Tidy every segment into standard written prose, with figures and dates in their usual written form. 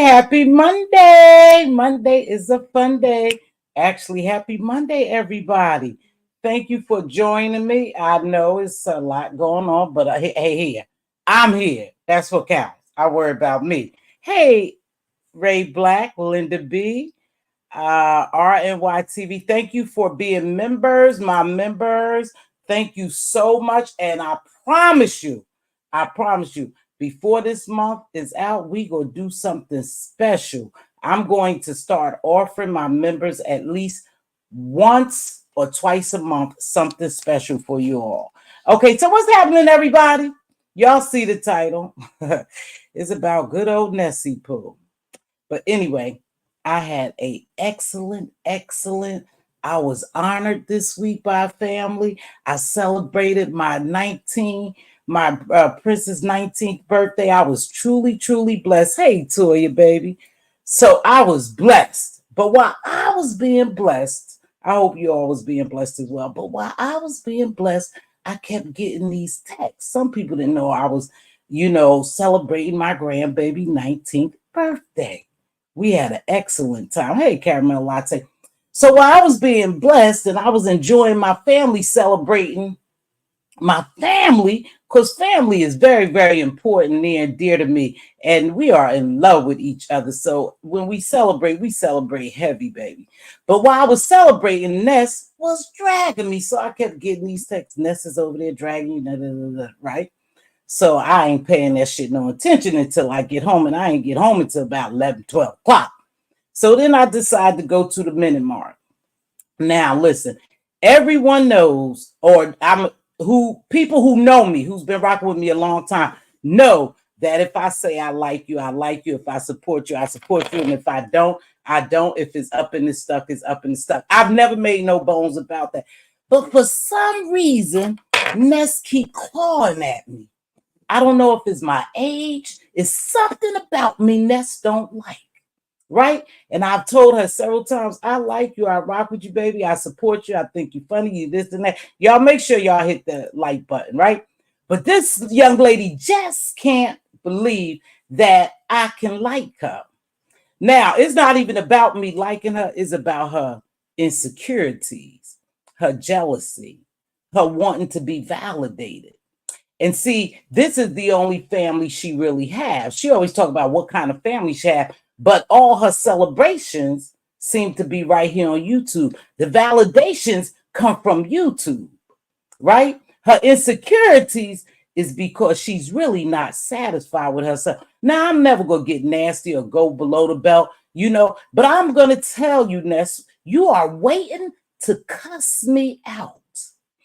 Happy Monday. Monday is a fun day. Actually, happy Monday, everybody. Thank you for joining me. I know it's a lot going on, but hey, I'm here. That's what counts. I worry about me. Hey, Ray Black, Linda B, RNYTV. Thank you for being members, my members. Thank you so much. And I promise you, before this month is out, we gonna do something special. I'm going to start offering my members at least once or twice a month something special for you all. Okay, so what's happening, everybody? Y'all see the title. It's about good old Nessie Pooh. But anyway, I had a excellent. I was honored this week by a family. I celebrated my princess 19th birthday. I was truly blessed. Hey, Toya, baby. So I was blessed. But while I was being blessed, I hope you all was being blessed as well. But while I was being blessed, I kept getting these texts. Some people didn't know I was, celebrating my grandbaby 19th birthday. We had an excellent time. Hey, Caramel Latte. So while I was being blessed and I was enjoying my family celebrating my family, because family is very important, near and dear to me. And we are in love with each other. So when we celebrate heavy, baby. But while I was celebrating, Ness was dragging me. So I kept getting these texts. Ness is over there dragging you, right? So I ain't paying that shit no attention until I get home. And I ain't get home until about 11, 12 o'clock. So then I decided to go to the minute mark. Now, listen, everyone knows, people who know me, who's been rocking with me a long time, know that if I say I like you, I like you. If I support you, I support you. And if I don't, I don't. If it's up in the stuff, it's up in the stuff. I've never made no bones about that. But for some reason, Ness keep clawing at me. I don't know if it's my age. It's something about me Ness don't like. Right? And I've told her several times, I like you, I rock with you, baby, I support you, I think you're funny, you this and that. Y'all make sure y'all hit the like button, right? But this young lady just can't believe that I can like her. Now, it's not even about me liking her, it's about her insecurities, her jealousy, her wanting to be validated. And see, this is the only family she really has. She always talk about what kind of family she has, but all her celebrations seem to be right here on YouTube. The validations come from YouTube, right? Her insecurities is because she's really not satisfied with herself. Now, I'm never going to get nasty or go below the belt, but I'm going to tell you, Ness, you are waiting to cuss me out.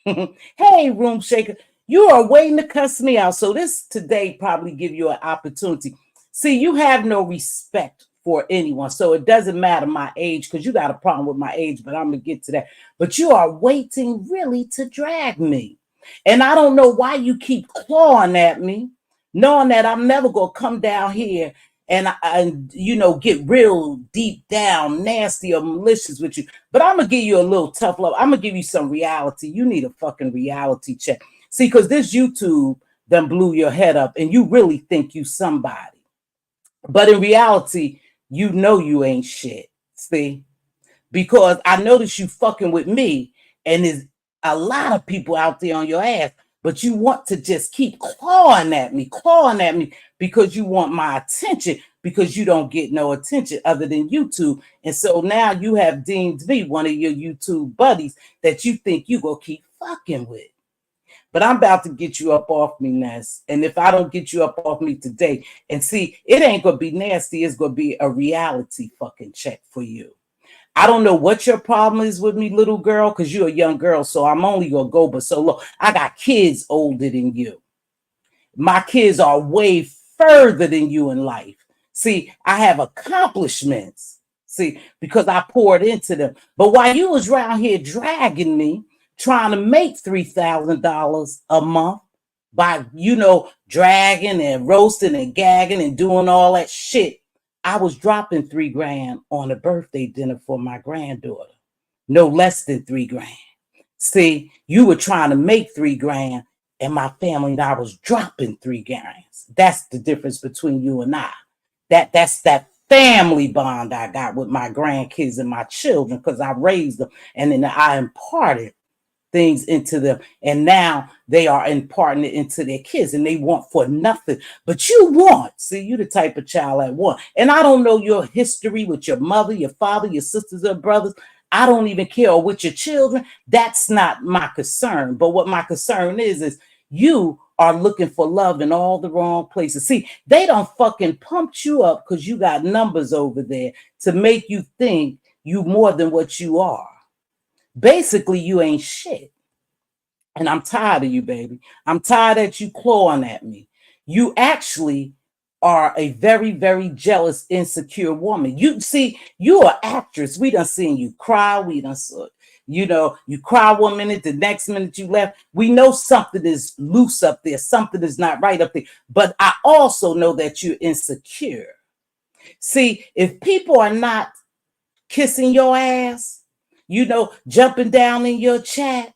Hey, room shaker. You are waiting to cuss me out. So this today probably give you an opportunity. See, you have no respect for anyone. So it doesn't matter my age, because you got a problem with my age, but I'm going to get to that. But you are waiting really to drag me. And I don't know why you keep clawing at me, knowing that I'm never going to come down here and get real deep down, nasty or malicious with you. But I'm going to give you a little tough love. I'm going to give you some reality. You need a fucking reality check. See, because this YouTube done blew your head up and you really think you somebody. But in reality, you know you ain't shit. See? Because I notice you fucking with me and there's a lot of people out there on your ass, but you want to just keep clawing at me because you want my attention, because you don't get no attention other than YouTube. And so now you have deemed me one of your YouTube buddies that you think you gonna keep fucking with. But I'm about to get you up off me, Ness. And if I don't get you up off me today, and see, it ain't going to be nasty. It's going to be a reality fucking check for you. I don't know what your problem is with me, little girl, because you're a young girl. So I'm only going to go but so low. I got kids older than you. My kids are way further than you in life. See, I have accomplishments. See, because I poured into them. But while you was around here dragging me, trying to make $3,000 a month by, dragging and roasting and gagging and doing all that shit, I was dropping $3,000 on a birthday dinner for my granddaughter. No less than $3,000. See, you were trying to make $3,000 and my family and I was dropping $3,000. That's the difference between you and I. That's that family bond I got with my grandkids and my children because I raised them and then I imparted things into them, and now they are imparting it into their kids, and they want for nothing. But you want, see, you the type of child that want. And I don't know your history with your mother, your father, your sisters or brothers. I don't even care, or with your children. That's not my concern. But what my concern is you are looking for love in all the wrong places. See, they don't fucking pumped you up because you got numbers over there to make you think you more than what you are. Basically, you ain't shit. And I'm tired of you, baby. I'm tired that you clawing at me. You actually are a very, very jealous, insecure woman. You see, you're an actress. We done seen you cry. We done saw, you cry 1 minute, the next minute you left. We know something is loose up there. Something is not right up there. But I also know that you're insecure. See, if people are not kissing your ass, jumping down in your chat,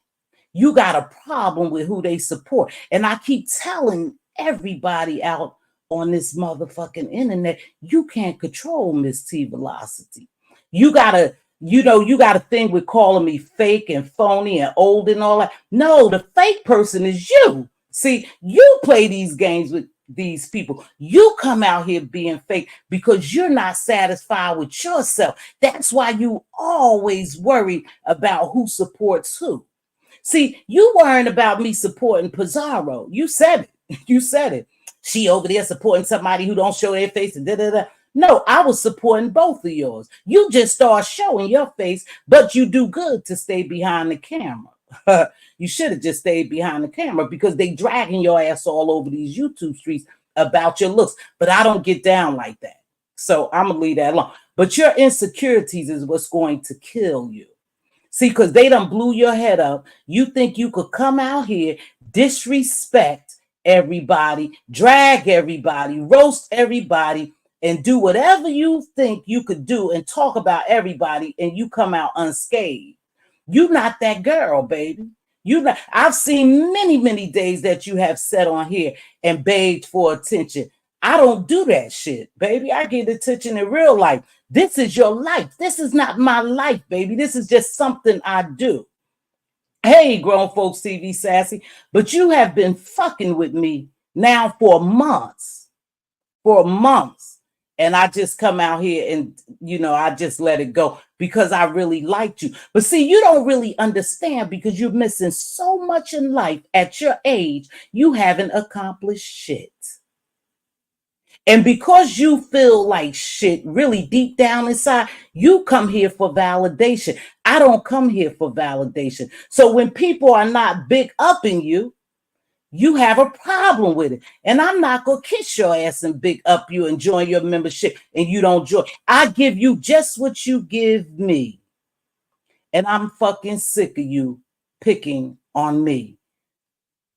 you got a problem with who they support. And I keep telling everybody out on this motherfucking internet, you can't control Mz.Teavalocity. You gotta, you got a thing with calling me fake and phony and old and all that. No, the fake person is you. See, you play these games with these people. You come out here being fake because you're not satisfied with yourself. That's why you always worry about who supports who. See, you weren't about me supporting Pizarro. You said it. You said it. She over there supporting somebody who don't show their face and da-da-da. No, I was supporting both of yours. You just start showing your face, but you do good to stay behind the camera. You should have just stayed behind the camera because they dragging your ass all over these YouTube streets about your looks. But I don't get down like that. So I'm going to leave that alone. But your insecurities is what's going to kill you. See, because they done blew your head up. You think you could come out here, disrespect everybody, drag everybody, roast everybody, and do whatever you think you could do and talk about everybody, and you come out unscathed. You're not that girl, baby. You not. I've seen many, many days that you have sat on here and begged for attention. I don't do that shit, baby. I get attention in real life. This is your life. This is not my life, baby. This is just something I do. Hey, Grown Folks TV Sassy, but you have been fucking with me now for months. For months. And I just come out here and, I just let it go because I really liked you. But see, you don't really understand because you're missing so much in life at your age. You haven't accomplished shit. And because you feel like shit really deep down inside, you come here for validation. I don't come here for validation. So when people are not big upping you, you have a problem with it. And I'm not going to kiss your ass and big up you and join your membership and you don't join. I give you just what you give me. And I'm fucking sick of you picking on me.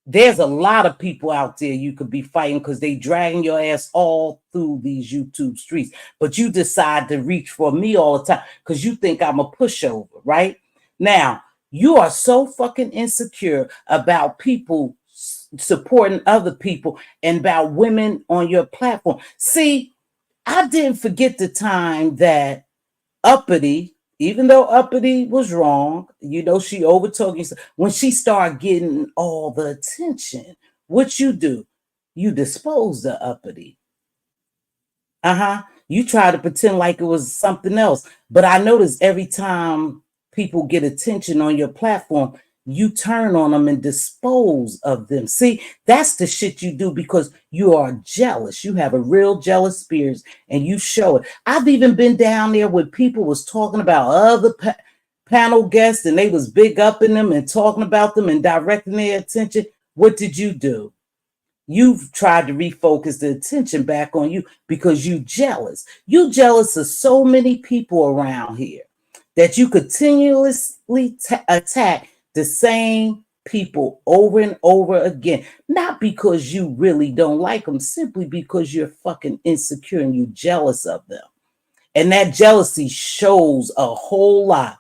There's a lot of people out there you could be fighting because they dragging your ass all through these YouTube streets. But you decide to reach for me all the time because you think I'm a pushover, right? Now, you are so fucking insecure about people supporting other people and about women on your platform. See, I didn't forget the time that Uppity, even though Uppity was wrong, she overtook you. When she started getting all the attention, what you do? You dispose of Uppity. You try to pretend like it was something else. But I notice every time people get attention on your platform, you turn on them and dispose of them. See, that's the shit you do because you are jealous. You have a real jealous spirit and you show it. I've even been down there when people was talking about other panel guests and they was big up in them and talking about them and directing their attention. What did you do? You've tried to refocus the attention back on you because you jealous. You jealous of so many people around here that you continuously attack the same people over and over again, not because you really don't like them, simply because you're fucking insecure and you're jealous of them. And that jealousy shows a whole lot.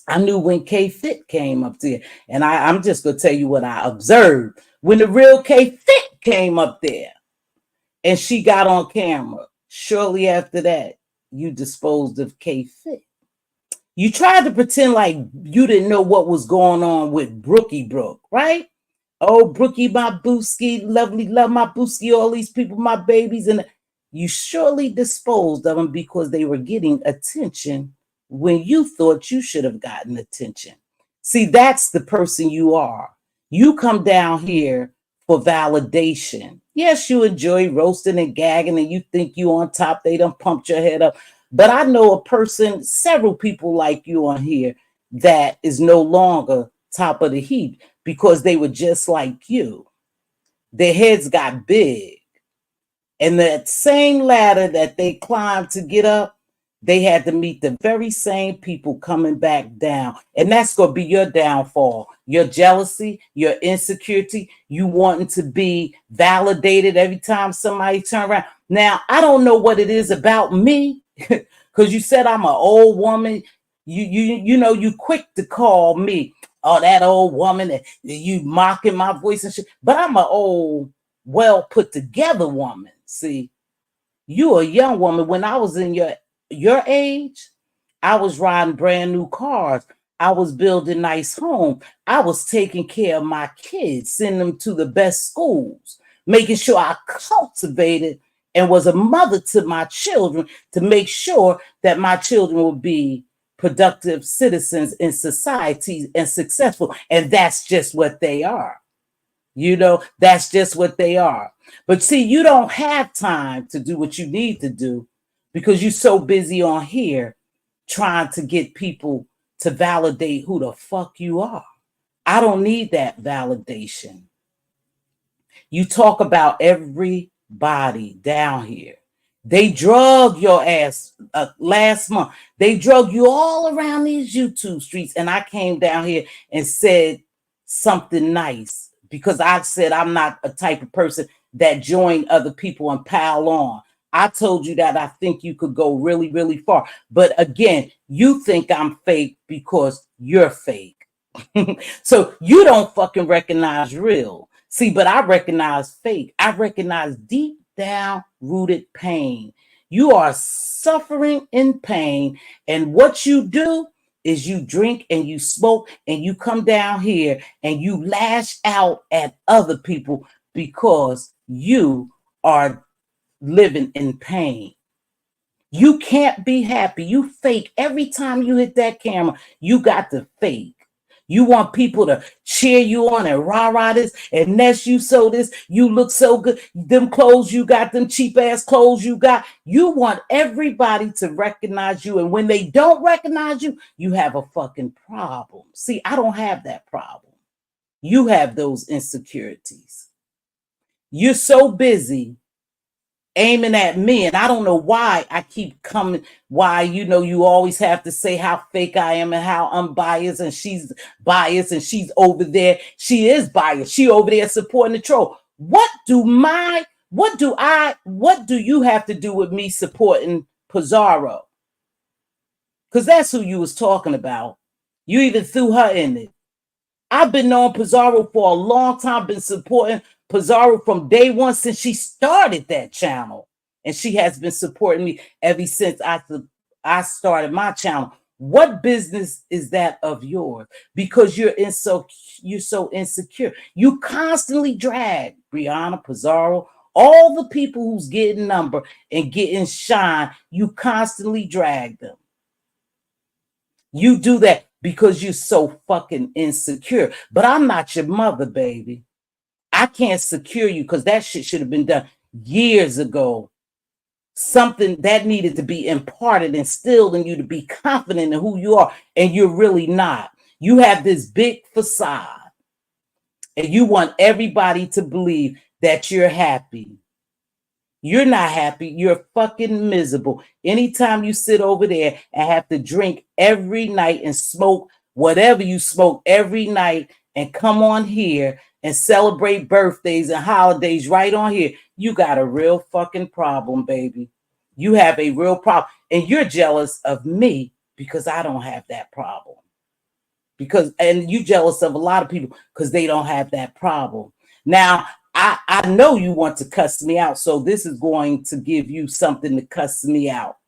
I knew when K-Fit came up there, and I'm just going to tell you what I observed. When the real K-Fit came up there and she got on camera, Shortly after that, you disposed of K-Fit. You tried to pretend like you didn't know what was going on with Brookie Brook, right? Oh, Brookie, my booski, lovely, love my booski, all these people, my babies. And you surely disposed of them because they were getting attention when you thought you should have gotten attention. See, that's the person you are. You come down here for validation. Yes, you enjoy roasting and gagging and you think you on top. They done pumped your head up. But I know a person, several people like you on here that is no longer top of the heap because they were just like you. Their heads got big. And that same ladder that they climbed to get up, they had to meet the very same people coming back down. And that's going to be your downfall. Your jealousy, your insecurity, you wanting to be validated every time somebody turn around. Now, I don't know what it is about me, because you said I'm an old woman. You quick to call me, oh, that old woman, and you mocking my voice and shit. But I'm an old, well put together woman. See, you a young woman. When I was in your age, I was riding brand new cars. I was building nice homes. I was taking care of my kids, sending them to the best schools, making sure I cultivated and was a mother to my children to make sure that my children would be productive citizens in society and successful. And that's just what they are. That's just what they are. But see, you don't have time to do what you need to do because you're so busy on here trying to get people to validate who the fuck you are. I don't need that validation. You talk about everybody down here. They drug your ass last month. They drug you all around these YouTube streets. And I came down here and said something nice because I said I'm not a type of person that join other people and pile on. I told you that I think you could go really, really far. But again, you think I'm fake because you're fake. So you don't fucking recognize real. See, but I recognize fake. I recognize deep down rooted pain. You are suffering in pain. And what you do is you drink and you smoke and you come down here and you lash out at other people because you are living in pain. You can't be happy. You fake every time you hit that camera. You got to fake. You want people to cheer you on and rah-rah this and Ness, you so this, you look so good. Them clothes you got, them cheap ass clothes you got. You want everybody to recognize you. And when they don't recognize you, you have a fucking problem. See, I don't have that problem. You have those insecurities. You're so busy aiming at me, and I don't know why I keep coming, why you always have to say how fake I am and how I'm biased, and she's biased and she's over there, she is biased, she over there supporting the troll. What do you have to do with me supporting Pizarro? Because that's who you was talking about. You even threw her in it. I've been knowing Pizarro for a long time, been supporting Pizarro from day one since she started that channel. And she has been supporting me ever since I started my channel. What business is that of yours? Because you're so insecure. You constantly drag Brianna, Pizarro, all the people who's getting number and getting shine, you constantly drag them. You do that because you're so fucking insecure. But I'm not your mother, baby. I can't secure you because that shit should have been done years ago. Something that needed to be imparted, instilled in you to be confident in who you are, and you're really not. You have this big facade, and you want everybody to believe that you're happy. You're not happy. You're fucking miserable. Anytime you sit over there and have to drink every night and smoke whatever you smoke every night and come on here and celebrate birthdays and holidays right on here, you got a real fucking problem, baby. You have a real problem. And you're jealous of me because I don't have that problem. And you're jealous of a lot of people because they don't have that problem. Now, I know you want to cuss me out, so this is going to give you something to cuss me out,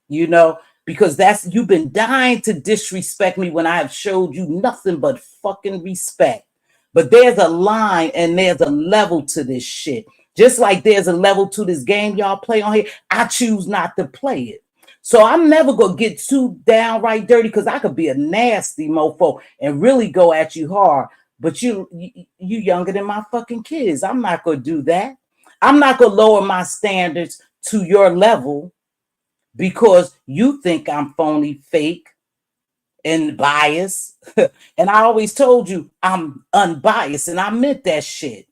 you know, because that's you've been dying to disrespect me when I have showed you nothing but fucking respect. But there's a line and there's a level to this shit. Just like there's a level to this game y'all play on here, I choose not to play it. So I'm never gonna get too downright dirty because I could be a nasty mofo and really go at you hard. But you younger than my fucking kids. I'm not gonna do that. I'm not gonna lower my standards to your level because you think I'm phony, fake, and biased. And I always told you I'm unbiased, and I meant that shit.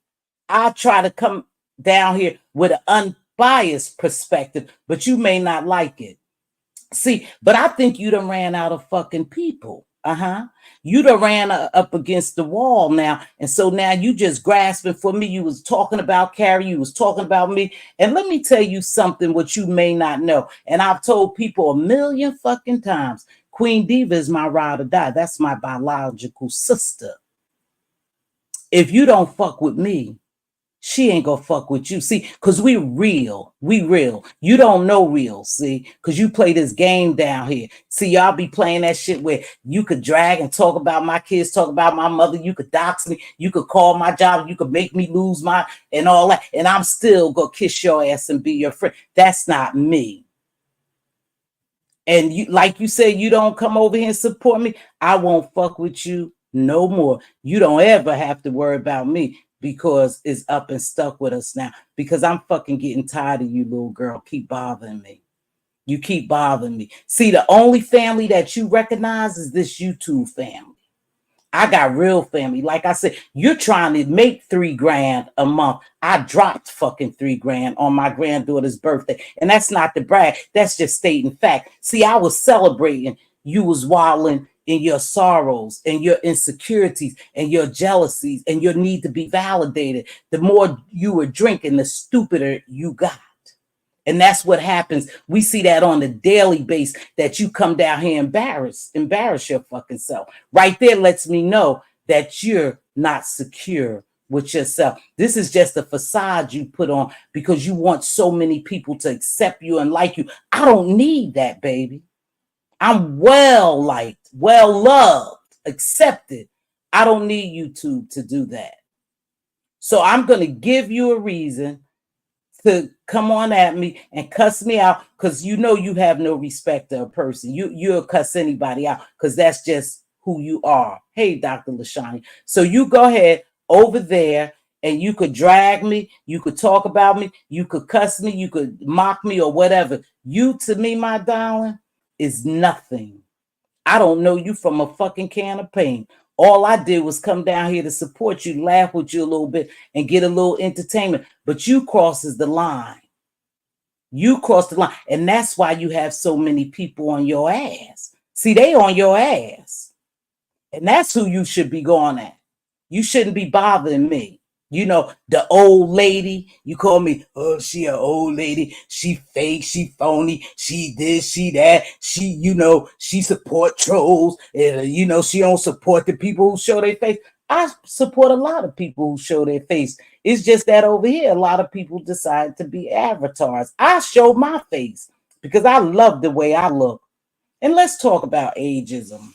I try to come down here with an unbiased perspective, but you may not like it. See, but I think you done ran out of fucking people. You done ran up against the wall now. And so now you just grasping for me. You was talking about Carrie. You was talking about me. And let me tell you something what you may not know. And I've told people a million fucking times. Queen Diva is my ride or die. That's my biological sister. If you don't fuck with me, she ain't gonna fuck with you. See, because we real. We real. You don't know real, see, because you play this game down here. See, y'all be playing that shit where you could drag and talk about my kids, talk about my mother, you could dox me, you could call my job, you could make me lose my and all that, and I'm still gonna kiss your ass and be your friend. That's not me. And you, like you said, you don't come over here and support me, I won't fuck with you no more. You don't ever have to worry about me because it's up and stuck with us now. Because I'm fucking getting tired of you, little girl. Keep bothering me. You keep bothering me. See, the only family that you recognize is this YouTube family. I got real family. Like I said, you're trying to make $3,000 a month. I dropped fucking $3,000 on my granddaughter's birthday. And that's not the brag. That's just stating fact. See, I was celebrating. You was wilding in your sorrows and your insecurities and your jealousies and your need to be validated. The more you were drinking, the stupider you got. And that's what happens. We see that on the daily basis that you come down here embarrass your fucking self. Right there lets me know that you're not secure with yourself. This is just a facade you put on because you want so many people to accept you and like you. I don't need that, baby. I'm well liked, well loved, accepted. I don't need YouTube to do that. So I'm going to give you a reason to come on at me and cuss me out because you know you have no respect of a person. You'll cuss anybody out because that's just who you are. Hey, Dr. LaShawn. So you go ahead over there and you could drag me, you could talk about me, you could cuss me, you could mock me or whatever. You to me, my darling, is nothing. I don't know you from a fucking can of paint. All I did was come down here to support you, laugh with you a little bit, and get a little entertainment. But you crosses the line. You cross the line. And that's why you have so many people on your ass. See, they on your ass. And that's who you should be going at. You shouldn't be bothering me. You know, the old lady, you call me, oh, she an old lady. She fake, she phony, she this, she that. She, you know, she support trolls. And, you know, she don't support the people who show their face. I support a lot of people who show their face. It's just that over here, a lot of people decide to be avatars. I show my face because I love the way I look. And let's talk about ageism.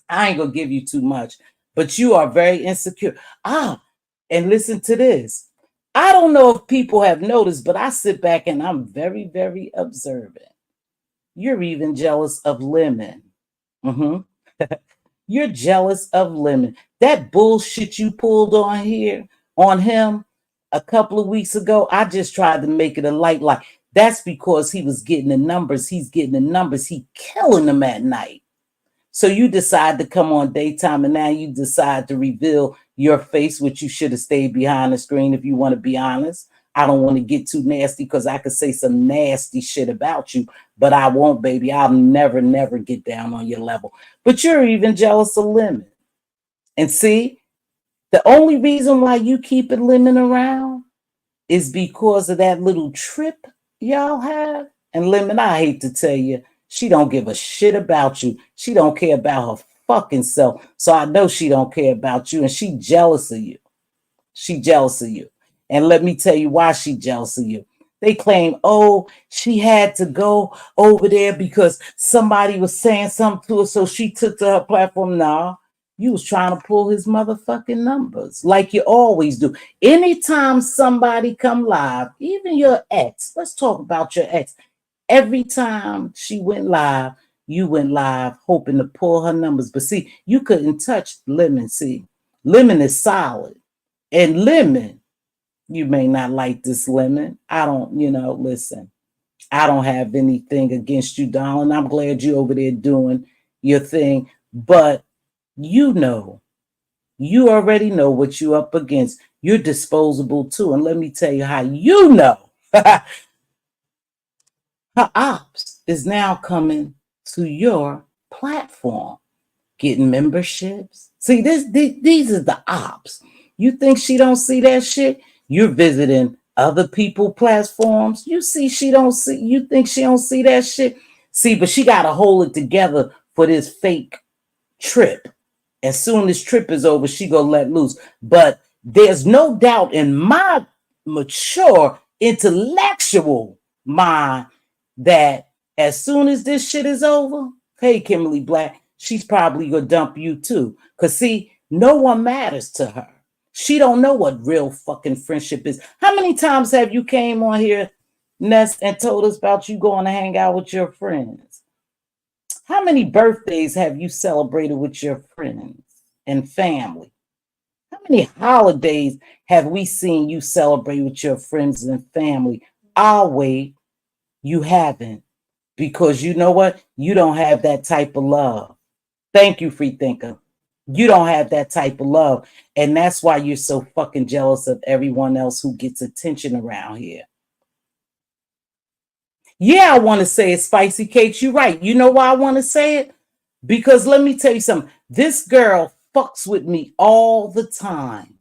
I ain't going to give you too much, but you are very insecure. And listen to this. I don't know if people have noticed, but I sit back and I'm very, very observant. You're even jealous of Lemon. You're jealous of Lemon. That bullshit you pulled on him a couple of weeks ago, I just tried to make it a light. That's because he was getting the numbers. He's getting the numbers. He killing them at night. So you decide to come on daytime and now you decide to reveal your face, which you should have stayed behind the screen if you want to be honest. I don't want to get too nasty because I could say some nasty shit about you, but I won't, baby. I'll never, never get down on your level. But you're even jealous of Lemon. And see, the only reason why you keep it Lemon around is because of that little trip y'all have. And Lemon, I hate to tell you, she don't give a shit about you. She don't care about her fucking self. So I know she don't care about you and she jealous of you. She jealous of you. And let me tell you why she jealous of you. They claim, oh, she had to go over there because somebody was saying something to her, so she took to her platform. Nah, you was trying to pull his motherfucking numbers like you always do. Anytime somebody come live, even your ex, let's talk about your ex. Every time she went live, you went live hoping to pull her numbers. But see, you couldn't touch Lemon. See, Lemon is solid. And Lemon, you may not like this Lemon. I don't, listen, I don't have anything against you, darling. I'm glad you over there doing your thing. But you already know what you're up against. You're disposable too. And let me tell you how you know. Her ops is now coming to your platform, getting memberships. See, these are the ops. You think she don't see that shit? You're visiting other people platforms. You see she don't see. You think she don't see that shit? See, but she got to hold it together for this fake trip. As soon as trip is over, she gonna let loose. But there's no doubt in my mature intellectual mind that as soon as this shit is over, hey, Kimberly Black, she's probably gonna dump you too. Cause see, no one matters to her. She don't know what real fucking friendship is. How many times have you came on here, Ness, and told us about you going to hang out with your friends? How many birthdays have you celebrated with your friends and family? How many holidays have we seen you celebrate with your friends and family? I'll wait. You haven't. Because you know what? You don't have that type of love. Thank you, free thinker. You don't have that type of love. And that's why you're so fucking jealous of everyone else who gets attention around here. Yeah, I want to say it, Spicy Cakes. You're right. You know why I want to say it? Because let me tell you something. This girl fucks with me all the time.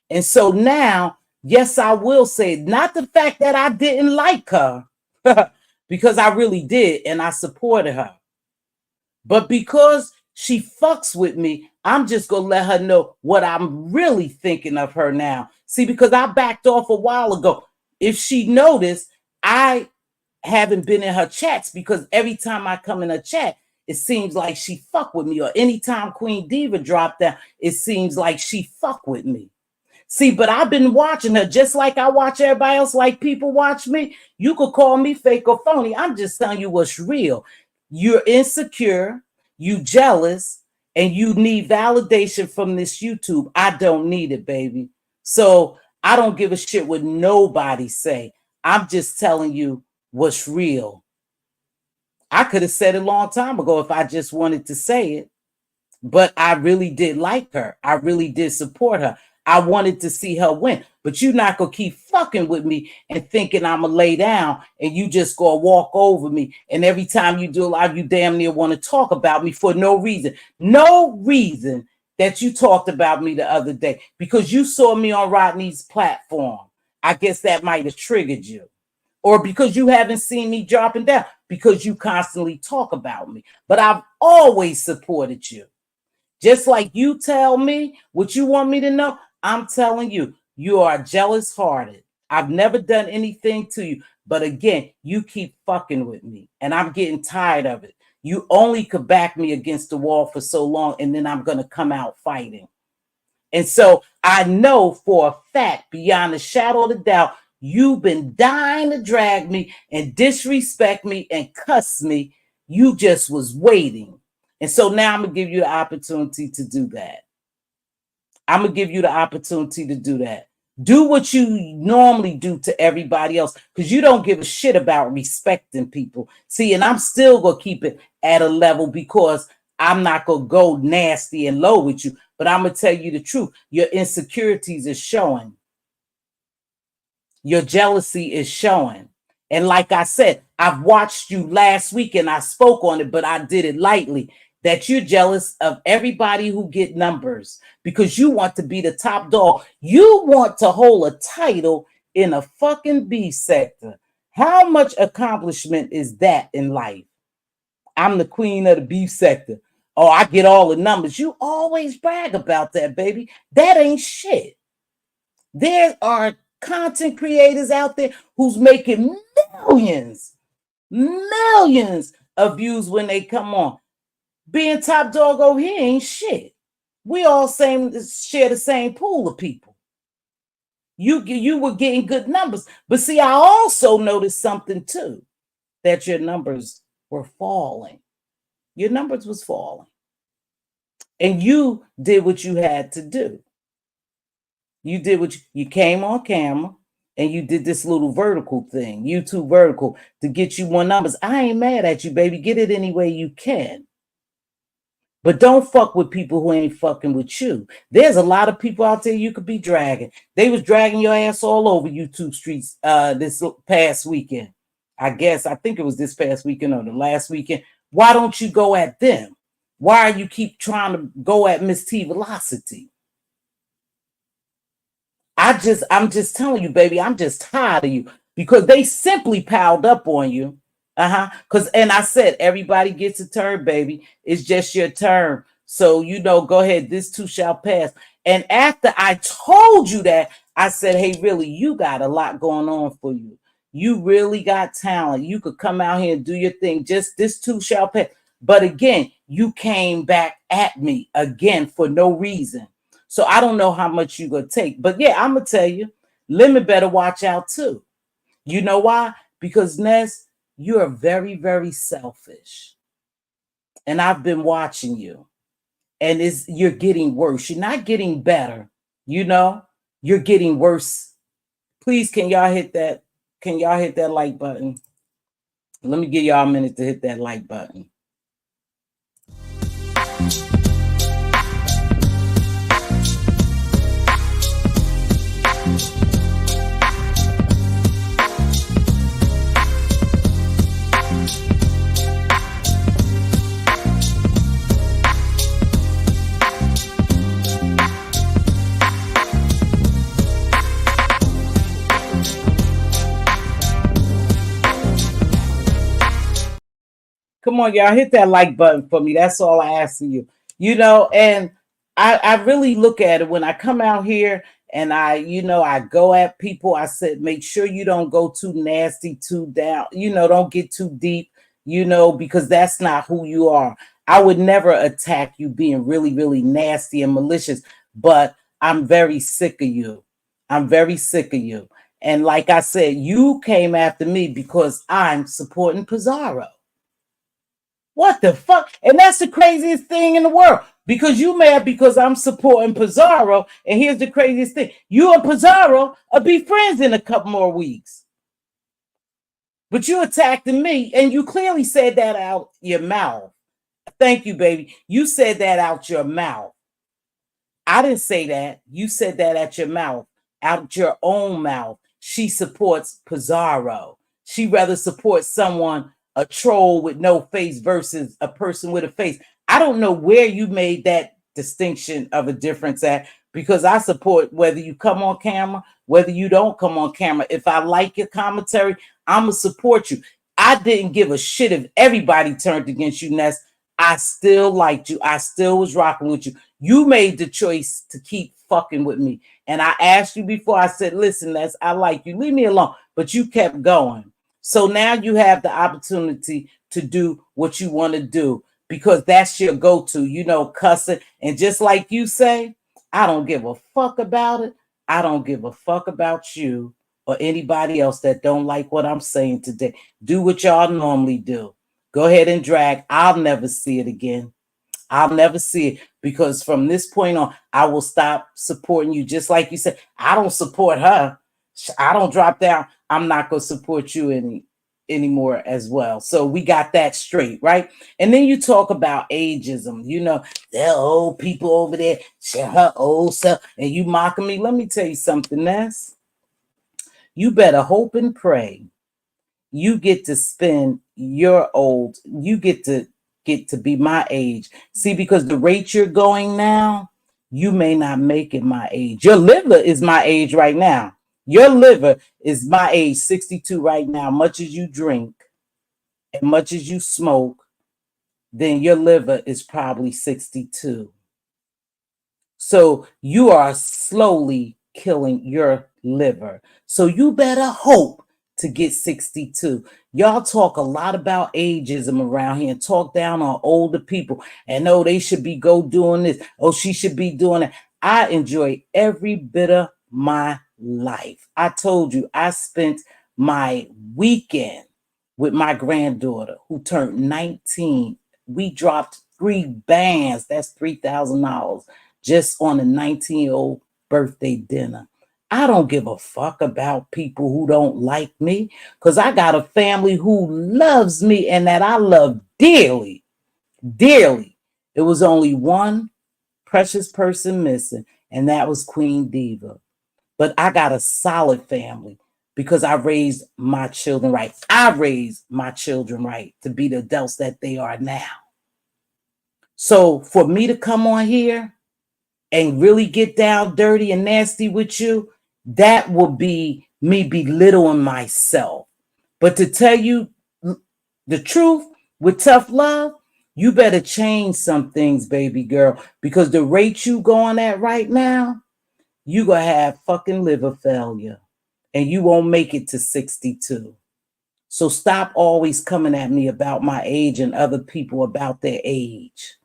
And so now, yes, I will say it. Not the fact that I didn't like her, because I really did and I supported her. But because she fucks with me, I'm just going to let her know what I'm really thinking of her now. See, because I backed off a while ago. If she noticed, I haven't been in her chats because every time I come in her chat, it seems like she fuck with me. Or anytime Queen Diva dropped down, it seems like she fuck with me. See, but I've been watching her just like I watch everybody else, like people watch me. You could call me fake or phony. I'm just telling you what's real. You're insecure, you jealous, and you need validation from this YouTube. I don't need it, baby. So I don't give a shit what nobody say. I'm just telling you what's real. I could have said it a long time ago if I just wanted to say it. But I really did like her. I really did support her. I wanted to see her win. But you're not going to keep fucking with me and thinking I'm going to lay down and you just go walk over me. And every time you do a live, you damn near want to talk about me for no reason. No reason that you talked about me the other day because you saw me on Rodney's platform. I guess that might have triggered you. Or because you haven't seen me dropping down because you constantly talk about me. But I've always supported you. Just like you tell me what you want me to know, I'm telling you, you are jealous hearted. I've never done anything to you. But again, you keep fucking with me and I'm getting tired of it. You only could back me against the wall for so long and then I'm going to come out fighting. And so I know for a fact, beyond a shadow of a doubt, you've been dying to drag me and disrespect me and cuss me. You just was waiting. And so now I'm going to give you the opportunity to do that. I'm going to give you the opportunity to do that. Do what you normally do to everybody else because you don't give a shit about respecting people. See, and I'm still going to keep it at a level because I'm not going to go nasty and low with you. But I'm going to tell you the truth. Your insecurities is showing. Your jealousy is showing. And like I said, I've watched you last week and I spoke on it, but I did it lightly. That you're jealous of everybody who get numbers because you want to be the top dog. You want to hold a title in a fucking B sector. How much accomplishment is that in life? I'm the queen of the beef sector. Oh, I get all the numbers. You always brag about that, baby. That ain't shit. There are content creators out there who's making millions of views when they come on. Being top dog over here ain't shit. We all share the same pool of people. You were getting good numbers. But see, I also noticed something too, that your numbers were falling. Your numbers was falling. And you did what you had to do. You did what you came on camera and you did this little vertical thing, YouTube vertical, to get you more numbers. I ain't mad at you, baby. Get it any way you can. But don't fuck with people who ain't fucking with you. There's a lot of people out there you could be dragging. They was dragging your ass all over YouTube streets this past weekend. I think it was this past weekend or the last weekend. Why don't you go at them? Why are you keep trying to go at Mz.Teavalocity? I'm just telling you, baby, I'm just tired of you because they simply piled up on you. And I said, everybody gets a turn, baby. It's just your turn. So, go ahead. This too shall pass. And after I told you that, I said, hey, really, you got a lot going on for you. You really got talent. You could come out here and do your thing. Just this too shall pass. But again, you came back at me again for no reason. So I don't know how much you gonna take. But yeah, I'm gonna tell you, Lemon better watch out too. You know why? Because Ness, you are very, very selfish. And I've been watching you. And you're getting worse. You're not getting better. You're getting worse. Please, can y'all hit that? Can y'all hit that like button? Let me give y'all a minute to hit that like button. Come on, y'all, hit that like button for me. That's all I ask of you. And I really look at it when I come out here and I go at people. I said, make sure you don't go too nasty, too down, don't get too deep, because that's not who you are. I would never attack you being really, really nasty and malicious, but I'm very sick of you. I'm very sick of you. And like I said, you came after me because I'm supporting Pizarro. What the fuck? And that's the craziest thing in the world. Because you mad because I'm supporting Pizarro. And here's the craziest thing. You and Pizarro will be friends in a couple more weeks. But you attacking me. And you clearly said that out your mouth. Thank you, baby. You said that out your mouth. I didn't say that. You said that at your mouth. Out your own mouth. She supports Pizarro. She rather supports someone, a troll with no face versus a person with a face. I don't know where you made that distinction of a difference at, because I support whether you come on camera, whether you don't come on camera. If I like your commentary, I'm going to support you. I didn't give a shit if everybody turned against you, Ness. I still liked you. I still was rocking with you. You made the choice to keep fucking with me. And I asked you before, I said, listen, Ness, I like you. Leave me alone. But you kept going. So now you have the opportunity to do what you want to do, because that's your go-to, cussing. And just like you say, I don't give a fuck about it. I don't give a fuck about you or anybody else that don't like what I'm saying today. Do what y'all normally do. Go ahead and drag. I'll never see it again. I'll never see it, because from this point on, I will stop supporting you. Just like you said, I don't support her. I don't drop down. I'm not going to support you anymore as well. So we got that straight, right? And then you talk about ageism. They're old people over there, her old self, and you mocking me. Let me tell you something, Ness. You better hope and pray you get to spend your old, you get to be my age. See, because the rate you're going now, you may not make it my age. Your liver is my age right now. Your liver is my age, 62 right now. Much as you drink and much as you smoke, then your liver is probably 62. So you are slowly killing your liver. So you better hope to get 62. Y'all talk a lot about ageism around here and talk down on older people. And oh, they should be go doing this. Oh, she should be doing it. I enjoy every bit of my life. I told you, I spent my weekend with my granddaughter who turned 19. We dropped 3 bands. That's $3,000 just on a 19-year-old birthday dinner. I don't give a fuck about people who don't like me because I got a family who loves me and that I love dearly, dearly. It was only one precious person missing, and that was Queen Diva. But I got a solid family because I raised my children right. I raised my children right to be the adults that they are now. So for me to come on here and really get down dirty and nasty with you, that will be me belittling myself. But to tell you the truth with tough love, you better change some things, baby girl, because the rate you going at right now, you gonna have fucking liver failure and you won't make it to 62. So stop always coming at me about my age and other people about their age.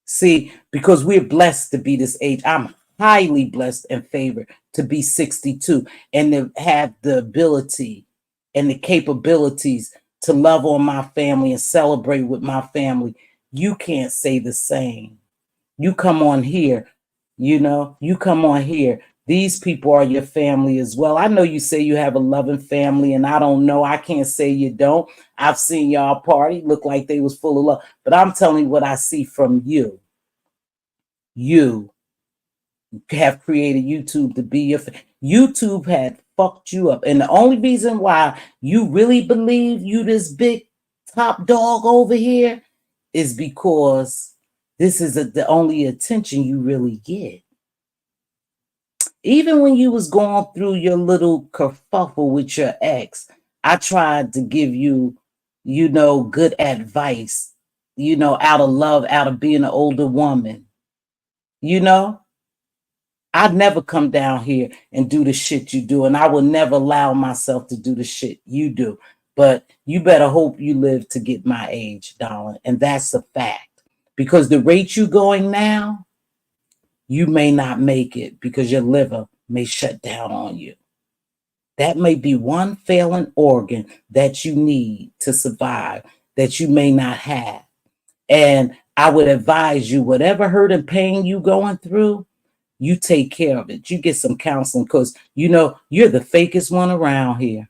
See, because we're blessed to be this age. I'm highly blessed and favored to be 62 and to have the ability and the capabilities to love on my family and celebrate with my family. You can't say the same. You come on here, you come on here. These people are your family as well. I know you say you have a loving family, and I don't know. I can't say you don't. I've seen y'all party, look like they was full of love. But I'm telling you what I see from you. You have created YouTube to be your YouTube had fucked you up. And the only reason why you really believe you this big top dog over here is because this is the only attention you really get. Even when you was going through your little kerfuffle with your ex, I tried to give you, good advice, out of love, out of being an older woman. I'd never come down here and do the shit you do, and I will never allow myself to do the shit you do. But you better hope you live to get my age, darling, and that's a fact. Because the rate you going now, you may not make it because your liver may shut down on you. That may be one failing organ that you need to survive that you may not have. And I would advise you, whatever hurt and pain you going through, you take care of it. You get some counseling because, you're the fakest one around here.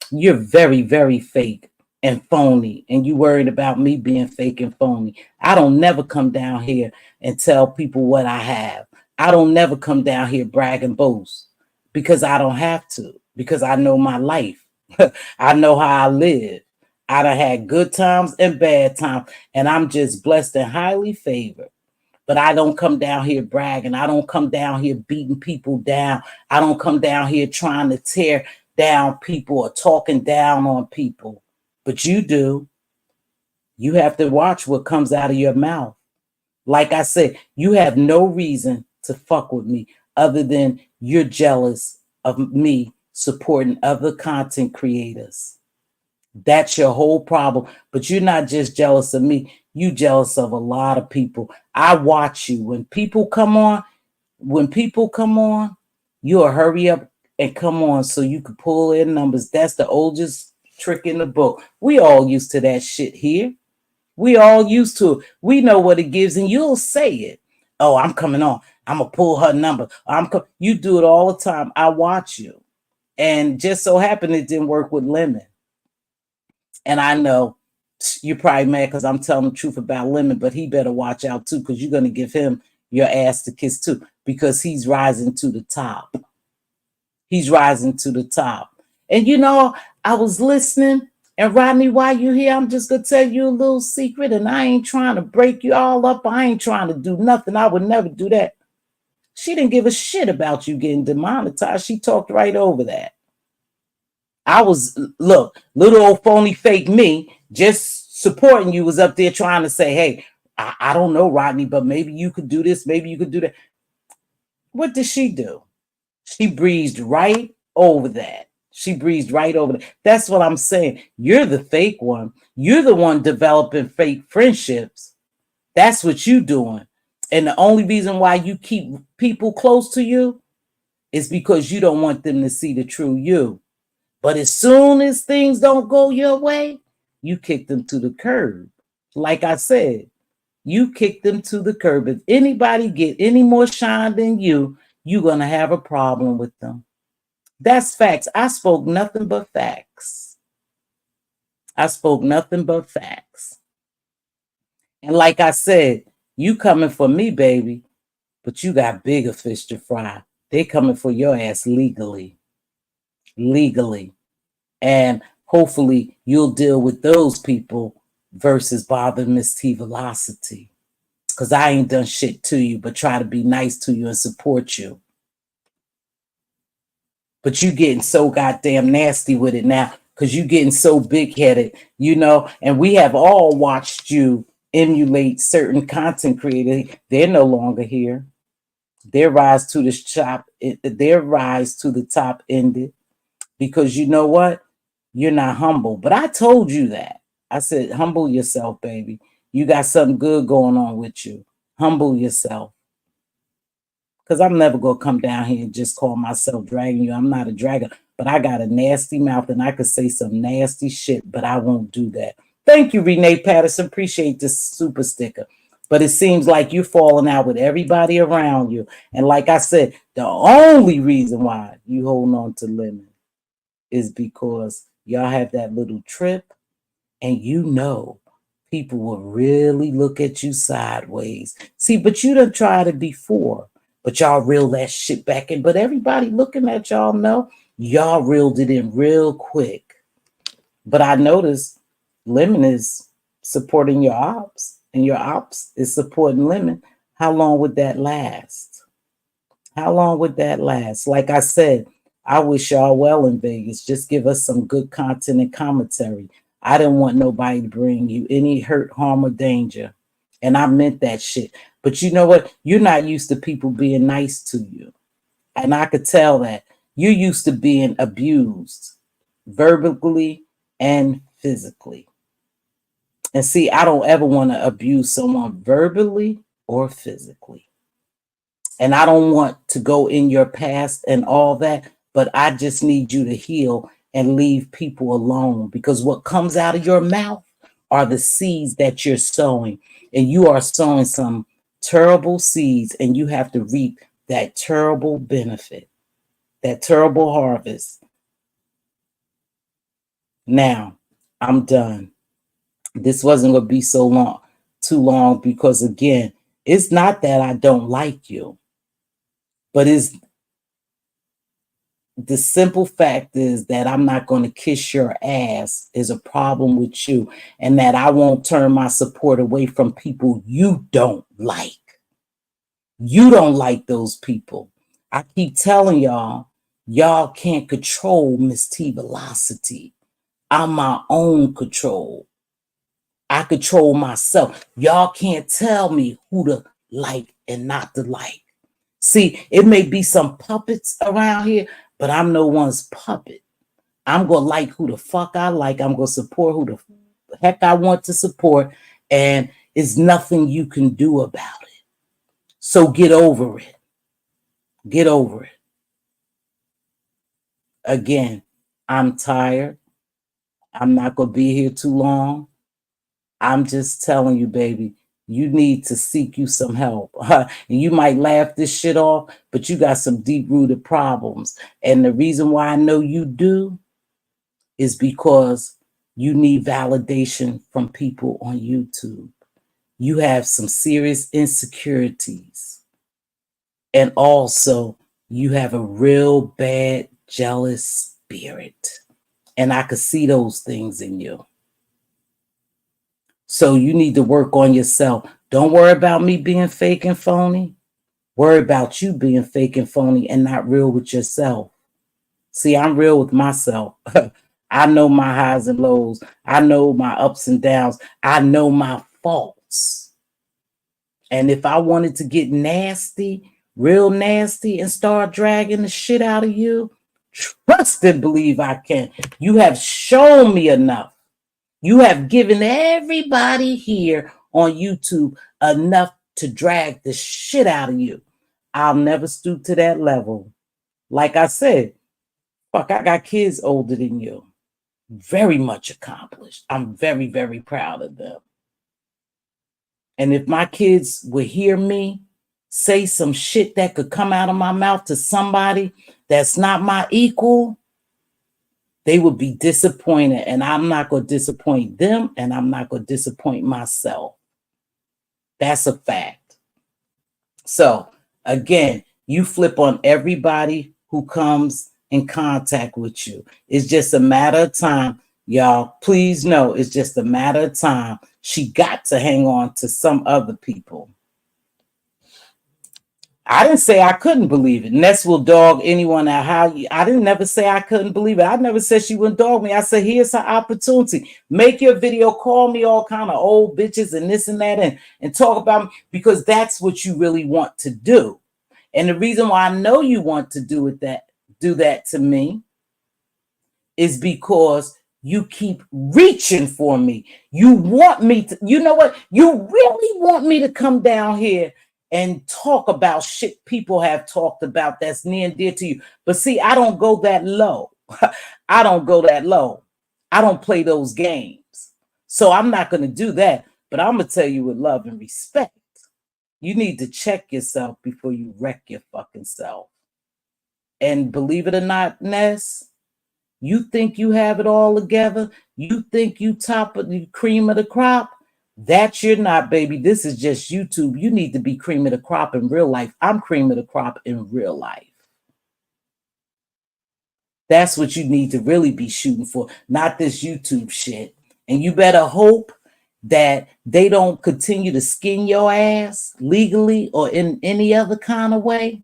You're very, very fake and phony. And you worried about me being fake and phony. I don't never come down here and tell people what I have. I don't never come down here brag and boast because I don't have to, because I know my life. I know how I live. I done had good times and bad times, and I'm just blessed and highly favored. But I don't come down here bragging. I don't come down here beating people down. I don't come down here trying to tear down people or talking down on people. But you do. You have to watch what comes out of your mouth. Like I said, you have no reason to fuck with me other than you're jealous of me supporting other content creators. That's your whole problem. But you're not just jealous of me. You jealous of a lot of people. I watch you. When people come on, you'll hurry up and come on so you can pull in numbers. That's the oldest trick in the book. We all used to that shit here. We all used to it. We know what it gives, and you'll say it. Oh, I'm coming on. I'm going to pull her number. You do it all the time. I watch you. And just so happened it didn't work with Lemon. And I know you're probably mad because I'm telling the truth about Lemon, but he better watch out too, because you're going to give him your ass to kiss too, because he's rising to the top. He's rising to the top. And I was listening, and Rodney, while you here, I'm just going to tell you a little secret, and I ain't trying to break you all up. I ain't trying to do nothing. I would never do that. She didn't give a shit about you getting demonetized. She talked right over that. Little old phony fake me just supporting you was up there trying to say, hey, I don't know, Rodney, but maybe you could do this. Maybe you could do that. What did she do? She breezed right over that. She breezed right over that. That's what I'm saying. You're the fake one. You're the one developing fake friendships. That's what you're doing. And the only reason why you keep people close to you is because you don't want them to see the true you. But as soon as things don't go your way, you kick them to the curb. Like I said, you kick them to the curb. If anybody get any more shine than you're going to have a problem with them. That's facts. I spoke nothing but facts. I spoke nothing but facts. And like I said, you coming for me, baby, but you got bigger fish to fry. They coming for your ass legally. Legally. And hopefully you'll deal with those people versus bother Mz.Teavalocity. Because I ain't done shit to you, but try to be nice to you and support you. But you getting so goddamn nasty with it now because you getting so big-headed, and we have all watched you emulate certain content creators. They're no longer here. Their rise to the top ended because you know what? You're not humble. But I told you that. I said, humble yourself, baby. You got something good going on with you. Humble yourself. Because I'm never going to come down here and just call myself dragging you. I'm not a dragger, but I got a nasty mouth and I could say some nasty shit, but I won't do that. Thank you, Renee Patterson. Appreciate this super sticker. But it seems like you're falling out with everybody around you. And like I said, the only reason why you holding on to Lemon is because y'all have that little trip and people will really look at you sideways. See, but you done tried it before. But y'all reel that shit back in. But everybody looking at y'all know y'all reeled it in real quick. But I noticed Lemon is supporting your ops, and your ops is supporting Lemon. How long would that last? How long would that last? Like I said, I wish y'all well in Vegas. Just give us some good content and commentary. I didn't want nobody to bring you any hurt, harm, or danger. And I meant that shit. But you know what? You're not used to people being nice to you. And I could tell that. You're used to being abused verbally and physically. And see, I don't ever want to abuse someone verbally or physically. And I don't want to go in your past and all that, but I just need you to heal and leave people alone, because what comes out of your mouth are the seeds that you're sowing, and you are sowing some terrible seeds, and you have to reap that terrible benefit, that terrible harvest. Now, I'm done. This wasn't going to be too long, because again, it's not that I don't like you, but it's the simple fact is that I'm not going to kiss your ass is a problem with you, and that I won't turn my support away from people you don't like. You don't like those people. I keep telling y'all can't control Mz.Teavalocity. I'm my own control. I control myself. Y'all can't tell me who to like and not to like. See, it may be some puppets around here, but I'm no one's puppet. I'm going to like who the fuck I like. I'm going to support who the heck I want to support. And it's nothing you can do about it. So get over it. Get over it. Again, I'm tired. I'm not going to be here too long. I'm just telling you, baby, you need to seek you some help. And you might laugh this shit off, but you got some deep-rooted problems. And the reason why I know you do is because you need validation from people on YouTube. You have some serious insecurities. And also, you have a real bad, jealous spirit. And I could see those things in you. So you need to work on yourself. Don't worry about me being fake and phony. Worry about you being fake and phony and not real with yourself. See, I'm real with myself. I know my highs and lows. I know my ups and downs. I know my faults. And if I wanted to get nasty real nasty and start dragging the shit out of you, trust and believe I can. You have shown me enough. You have given everybody here on YouTube enough to drag the shit out of you. I'll never stoop to that level. Like I said, fuck, I got kids older than you. Very much accomplished. I'm very, very proud of them. And if my kids would hear me say some shit that could come out of my mouth to somebody that's not my equal, they would be disappointed. And I'm not going to disappoint them, and I'm not going to disappoint myself. That's a fact. So, again, you flip on everybody who comes in contact with you. It's just a matter of time. Y'all, please know it's just a matter of time. She got to hang on to some other people. I didn't say I couldn't believe it. Ness will dog anyone out. I didn't never say I couldn't believe it. I never said she wouldn't dog me. I said, here's her opportunity. Make your video, call me all kind of old bitches and this and that, and talk about me, because that's what you really want to do. And the reason why I know you want to do that to me is because you keep reaching for me. You want me to, you know what? You really want me to come down here and talk about shit people have talked about that's near and dear to you. But see, I don't go that low. I don't go that low. I don't play those games. So I'm not going to do that. But I'm going to tell you with love and respect, you need to check yourself before you wreck your fucking self. And believe it or not, Ness, you think you have it all together? You think you top of the cream of the crop? That you're not, baby. This is just YouTube. You need to be cream of the crop in real life. I'm cream of the crop in real life. That's what you need to really be shooting for, not this YouTube shit. And you better hope that they don't continue to skin your ass legally or in any other kind of way,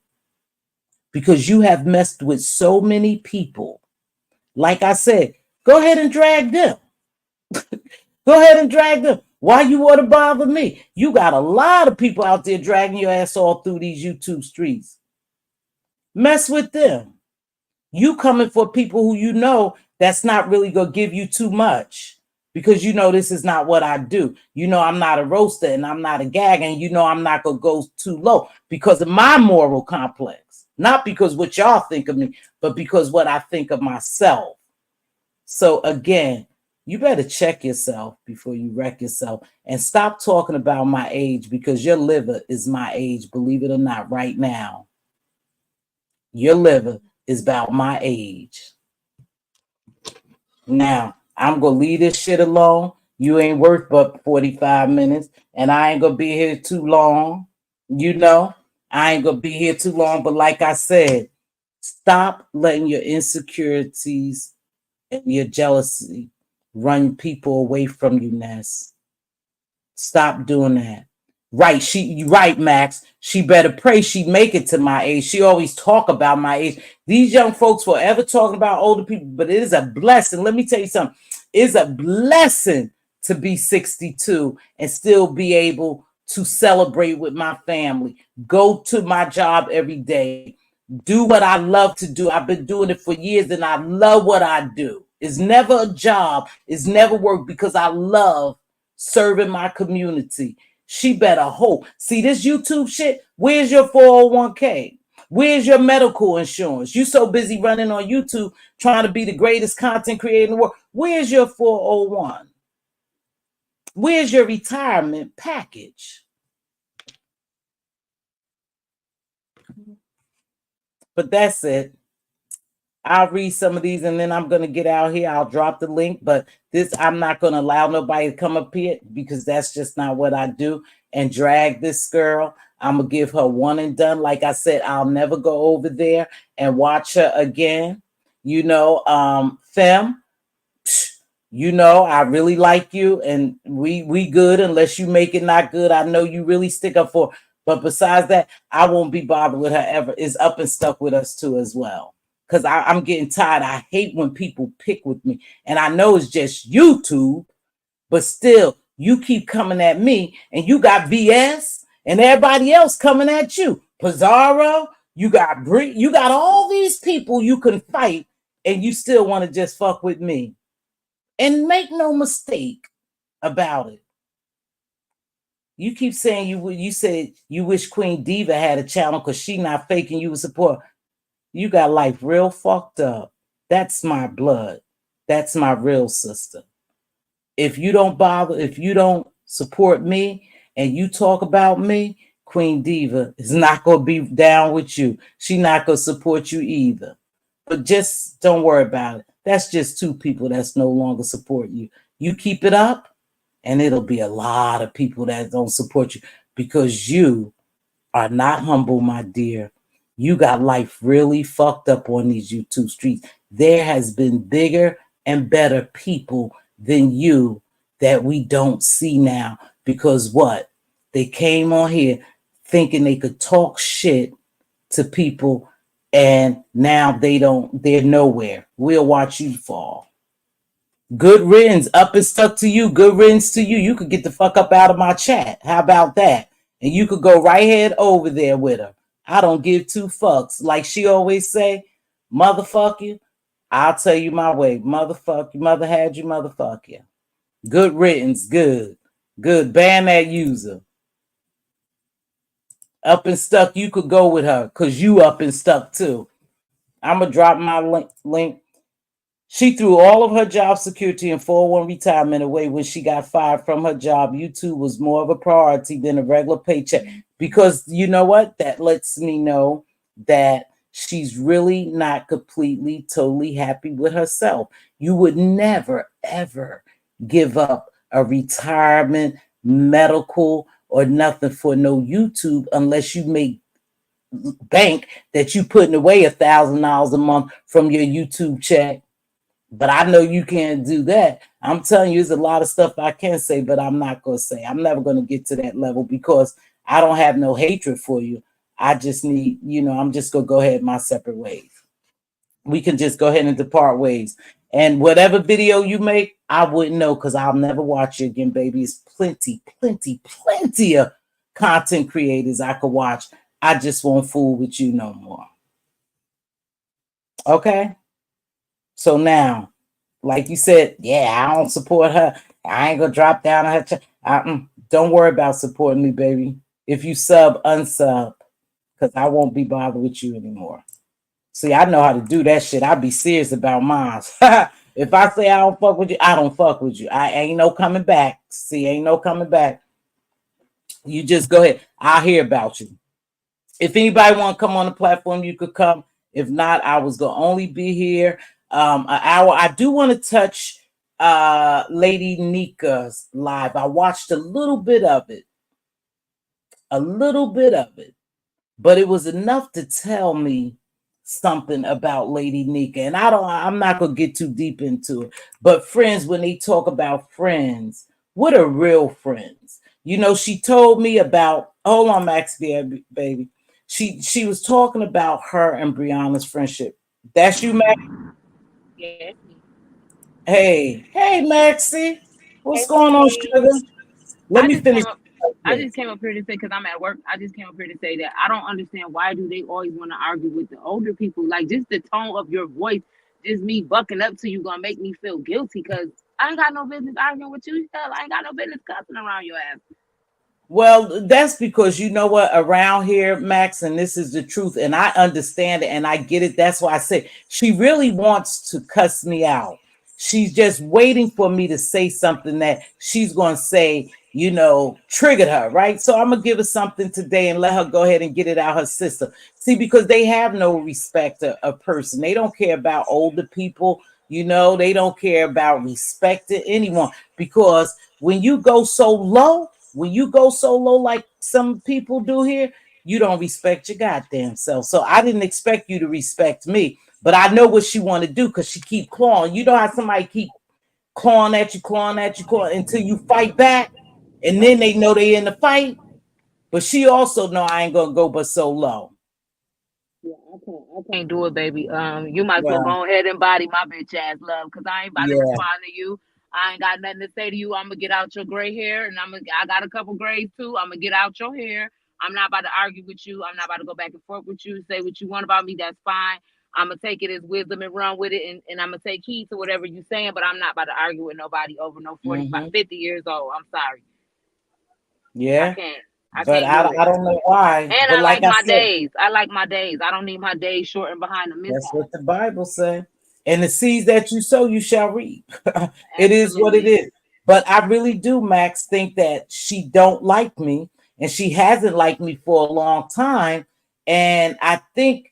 because you have messed with so many people. Like I said, go ahead and drag them. Go ahead and drag them. Why you want to bother me? You got a lot of people out there dragging your ass all through these YouTube streets. Mess with them. You coming for people who you know that's not really going to give you too much, because you know this is not what I do. You know I'm not a roaster and I'm not a gag, and you know I'm not going to go too low because of my moral complex. Not because what y'all think of me, but because what I think of myself. So again, you better check yourself before you wreck yourself, and stop talking about my age, because your liver is my age, believe it or not, right now. Your liver is about my age. Now, I'm going to leave this shit alone. You ain't worth but 45 minutes, and I ain't going to be here too long. You know, I ain't going to be here too long, but like I said, stop letting your insecurities and your jealousy run people away from you, Ness. Stop doing that. Right, you right, Max. She better pray she make it to my age. She always talk about my age. These young folks forever talking about older people, but it is a blessing. Let me tell you something. It's a blessing to be 62 and still be able to celebrate with my family, go to my job every day, do what I love to do. I've been doing it for years and I love what I do. It's never a job. It's never work, because I love serving my community. She better hope. See this YouTube shit? Where's your 401k? Where's your medical insurance? You so busy running on YouTube trying to be the greatest content creator in the world. Where's your 401? Where's your retirement package? But that's it. I'll read some of these and then I'm going to get out here. I'll drop the link, but this, I'm not going to allow nobody to come up here, because that's just not what I do, and drag this girl. I'm going to give her one and done. Like I said, I'll never go over there and watch her again. You know, Fem, you know, I really like you, and we good unless you make it not good. I know you really stick up for, but besides that, I won't be bothered with her ever. Is up and stuck with us too as well. Because I'm getting tired. I hate when people pick with me. And I know it's just YouTube, but still, you keep coming at me, and you got VS and everybody else coming at you. Pizarro, you got you got all these people you can fight, and you still want to just fuck with me. And make no mistake about it. You keep saying you said you wish Queen Diva had a channel because she not faking you with support. You got life real fucked up. That's my blood. That's my real sister. If you don't bother, if you don't support me and you talk about me, Queen Diva is not gonna be down with you. She not gonna support you either. But just don't worry about it. That's just two people that's no longer support you. You keep it up, and it'll be a lot of people that don't support you because you are not humble, my dear. You got life really fucked up on these YouTube streets. There has been bigger and better people than you that we don't see now because what? They came on here thinking they could talk shit to people and now they're nowhere. We'll watch you fall. Good riddance, up and stuck to you. Good riddance to you. You could get the fuck up out of my chat. How about that? And you could go right head over there with her. I don't give two fucks. Like she always say, motherfuck you. I'll tell you my way. Motherfuck you. Mother had you, motherfuck you. Good riddance. Good. Good. Ban that user. Up and stuck, you could go with her because you up and stuck too. I'm going to drop my link. She threw all of her job security and 401 retirement away when she got fired from her job. YouTube was more of a priority than a regular paycheck because you know what? That lets me know that she's really not completely, totally happy with herself. You would never, ever give up a retirement, medical, or nothing for no YouTube unless you make bank that you putting away $1,000 a month from your YouTube check. But I know you can't do that. I'm telling you, there's a lot of stuff I can say, but I'm not going to say. I'm never going to get to that level because I don't have no hatred for you. I just need, I'm just going to go ahead my separate ways. We can just go ahead and depart ways. And whatever video you make, I wouldn't know because I'll never watch you again, baby. It's plenty of content creators I could watch. I just won't fool with you no more. Okay? So now, like you said, yeah, I don't support her. I ain't gonna drop down on her. Don't worry about supporting me, baby. If you sub, unsub, because I won't be bothered with you anymore. See, I know how to do that shit. I be serious about mine. If I say I don't fuck with you, I don't fuck with you. I ain't no coming back. See, ain't no coming back. You just go ahead. I'll hear about you. If anybody want to come on the platform, you could come. If not, I was gonna only be here an hour. I do want to touch Lady Nika's live. I watched a little bit of it, but it was enough to tell me something about Lady Nika. And I'm not gonna get too deep into it. But friends, when they talk about friends, what are real friends? She told me about. Hold on, Max, baby. She was talking about her and Brianna's friendship. That's you, Max? Yes. Hey, Maxie. What's going on, Hey. sugar? Let I me just came finish. up. I just came up here to say because I'm at work. I just came up here to say that I don't understand why do they always want to argue with the older people? Like just the tone of your voice, just me bucking up to you, gonna make me feel guilty because I ain't got no business arguing with you. Hell, I ain't got no business cussing around your ass. Well, that's because you know what, around here, Max, and this is the truth, and I understand it and I get it. That's why I say she really wants to cuss me out. She's just waiting for me to say something that she's going to say, triggered her, right? So I'm going to give her something today and let her go ahead and get it out her system. See, because they have no respect of person. They don't care about older people, they don't care about respecting anyone because when you go so low, like some people do here, you don't respect your goddamn self. So I didn't expect you to respect me, but I know what she want to do because she keep clawing. You know how somebody keep clawing at you, clawing until you fight back, and then they know they in the fight. But she also know I ain't gonna go but so low. Yeah, I can't do it, baby. You might as well Well, go ahead and body my bitch ass love, cause I ain't about to yeah. respond to you. I ain't got nothing to say to you. I'm gonna get out your gray hair, and I got a couple grays too. I'm gonna get out your hair. I'm not about to argue with you. I'm not about to go back and forth with you. Say what you want about me. That's fine. I'm gonna take it as wisdom and run with it, and I'm gonna take heed to whatever you're saying. But I'm not about to argue with nobody over no 45, Mm-hmm. 50 years old. I'm sorry, I Yeah, can't. I but can't do it. I don't know why. And But I like like I my said, days. I like my days. I don't need my days shortened behind a that's mishap. what the Bible says. And the seeds that you sow, you shall reap. It is what it Absolutely. is. But I really do, Max, think that she don't like me, and she hasn't liked me for a long time. And I think,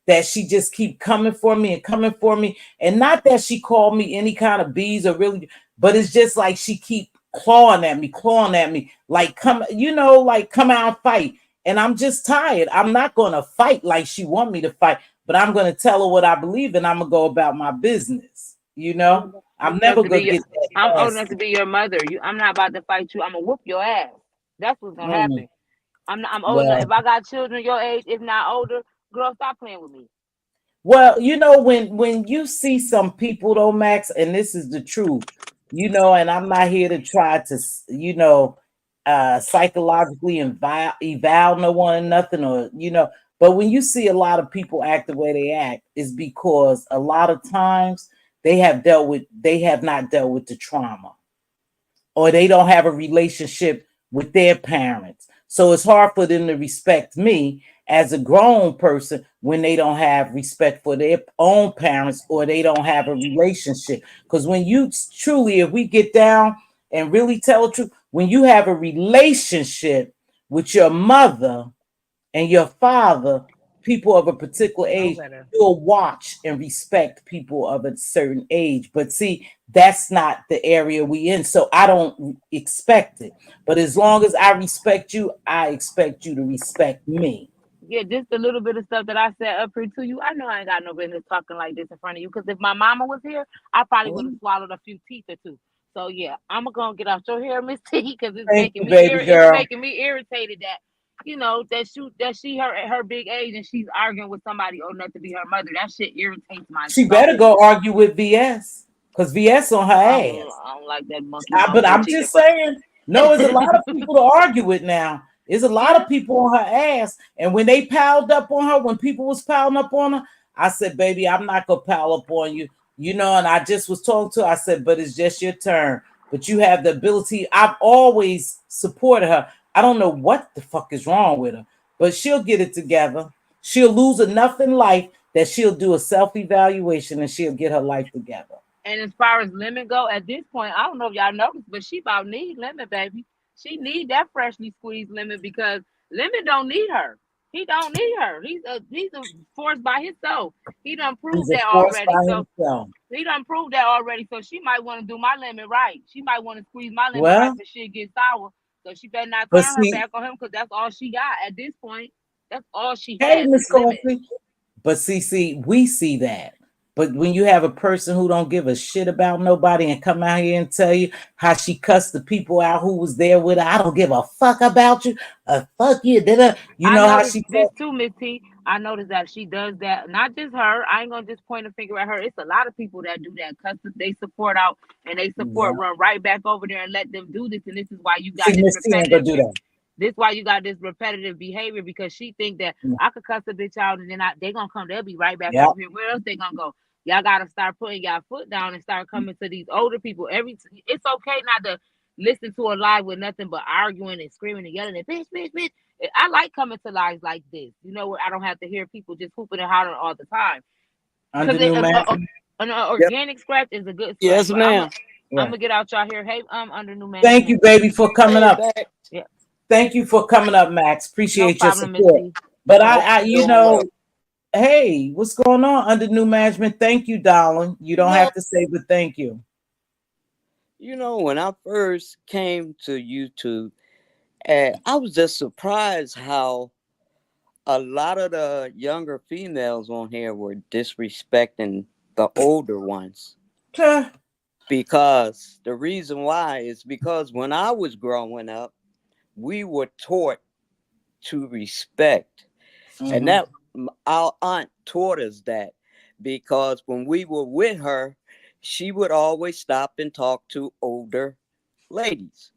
that she just keep coming for me and coming for me. And not that she called me any kind of bees or really, but it's just like she keep clawing at me, like come out and fight. And I'm just tired. I'm not gonna fight like she want me to fight, but I'm going to tell her what I believe and I'm going to go about my business. I'm I'm old enough never to be going to your, get that I'm old enough nasty. to be your mother. I'm not about to fight you. I'm gonna whoop your ass. That's what's gonna Mm, happen. I'm old enough. well, If I got children your age, if not older, girl, stop playing with me. well, when you see some people though, Max, and this is the truth, and I'm not here to try to, psychologically eval no one or nothing, but when you see a lot of people act the way they act, is because a lot of times they have not dealt with the trauma, or they don't have a relationship with their parents. So it's hard for them to respect me as a grown person when they don't have respect for their own parents, or they don't have a relationship. Because when you truly, if we get down and really tell the truth, when you have a relationship with your mother and your father, people of a particular You know age, better. you'll watch and respect people of a certain age. But see, that's not the area we in. So I don't expect it. But as long as I respect you, I expect you to respect me. Yeah, just a little bit of stuff that I said up here to you. I know I ain't got no business talking like this in front of you. Because if my mama was here, I probably would have Mhm. swallowed a few teeth or two. So yeah, I'm gonna get out your hair, Miss T, because Thank you, baby it's girl. making me irritated that she her at her big age and she's arguing with somebody old enough to be her mother. That shit irritates my She better soul. go argue with VS, because VS on her ass. I don't like that monkey But butt I'm either. just saying, no, there's a lot of people to argue with now. There's a lot Yeah, of people on her ass. And when they piled up on her, when people was piling up on her, I said, baby, I'm not gonna pile up on you. And I just was talking to her. I said, but it's just your turn. But you have the ability. I've always supported her. I don't know what the fuck is wrong with her, but she'll get it together. She'll lose enough in life that she'll do a self-evaluation and she'll get her life together. and as far as lemon go, at this point, I don't know if y'all noticed, but she about need lemon, baby. She need that freshly squeezed lemon because lemon don't need her. He don't need her. He's a force by himself. He done He's proved a that force already. by So himself. he done proved that already. So she might want to do my lemon right. She might want to squeeze my lemon right, Well, but shit get sour. So she better not but turn her see, back on him because that's all she got at this point. That's all she hey, has is Miss lemon. Coffee. But see, we see that. But when you have a person who don't give a shit about nobody and come out here and tell you how she cussed the people out who was there with her, I don't give a fuck about you. Fuck you. You I know how noticed she this talk? too, Miss T. I noticed that she does that. Not just her. I ain't gonna just point a finger at her. It's a lot of people that do that. Cause they support out and they support Yeah. run right back over there and let them do this. And this is why you got See, this Miss T ain't gonna repetitive. do that. This why you got this repetitive behavior because she think that Mm. I could cuss a bitch out and then they gonna come. They'll be right back Yeah. over here. Where else they gonna go? Y'all gotta start putting y'all foot down and start coming to these older people. It's okay not to listen to a lie with nothing but arguing and screaming and yelling and bitch, bitch, bitch. I like coming to lives like this. Where I don't have to hear people just hooping and hollering all the time. Because Under new management. an Yep. organic scratch is a good scratch. Yes, But I'm ma'am. I'm Yeah. gonna get out y'all here. Hey, under new Thank you, management. baby, for coming Hey, up. back. Yeah, Thank you for coming up, Max. no Appreciate your problem, Miss support. T. But I hope I you're doing well. hey, what's going on under new management? Thank you, darling. You You don't know, have to say, but thank you. when I first came to YouTube, I was just surprised how a lot of the younger females on here were disrespecting the older ones. Okay. Because the reason why is because when I was growing up, we were taught to respect. And Mm-hmm. that our aunt taught us that because when we were with her, she would always stop and talk to older ladies.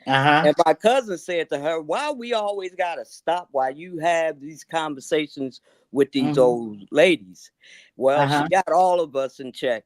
Uh-huh. And my cousin said to her, "Why we always gotta stop while you have these conversations with these Mm-hmm. old ladies?" Well, she Uh-huh. got all of us in check.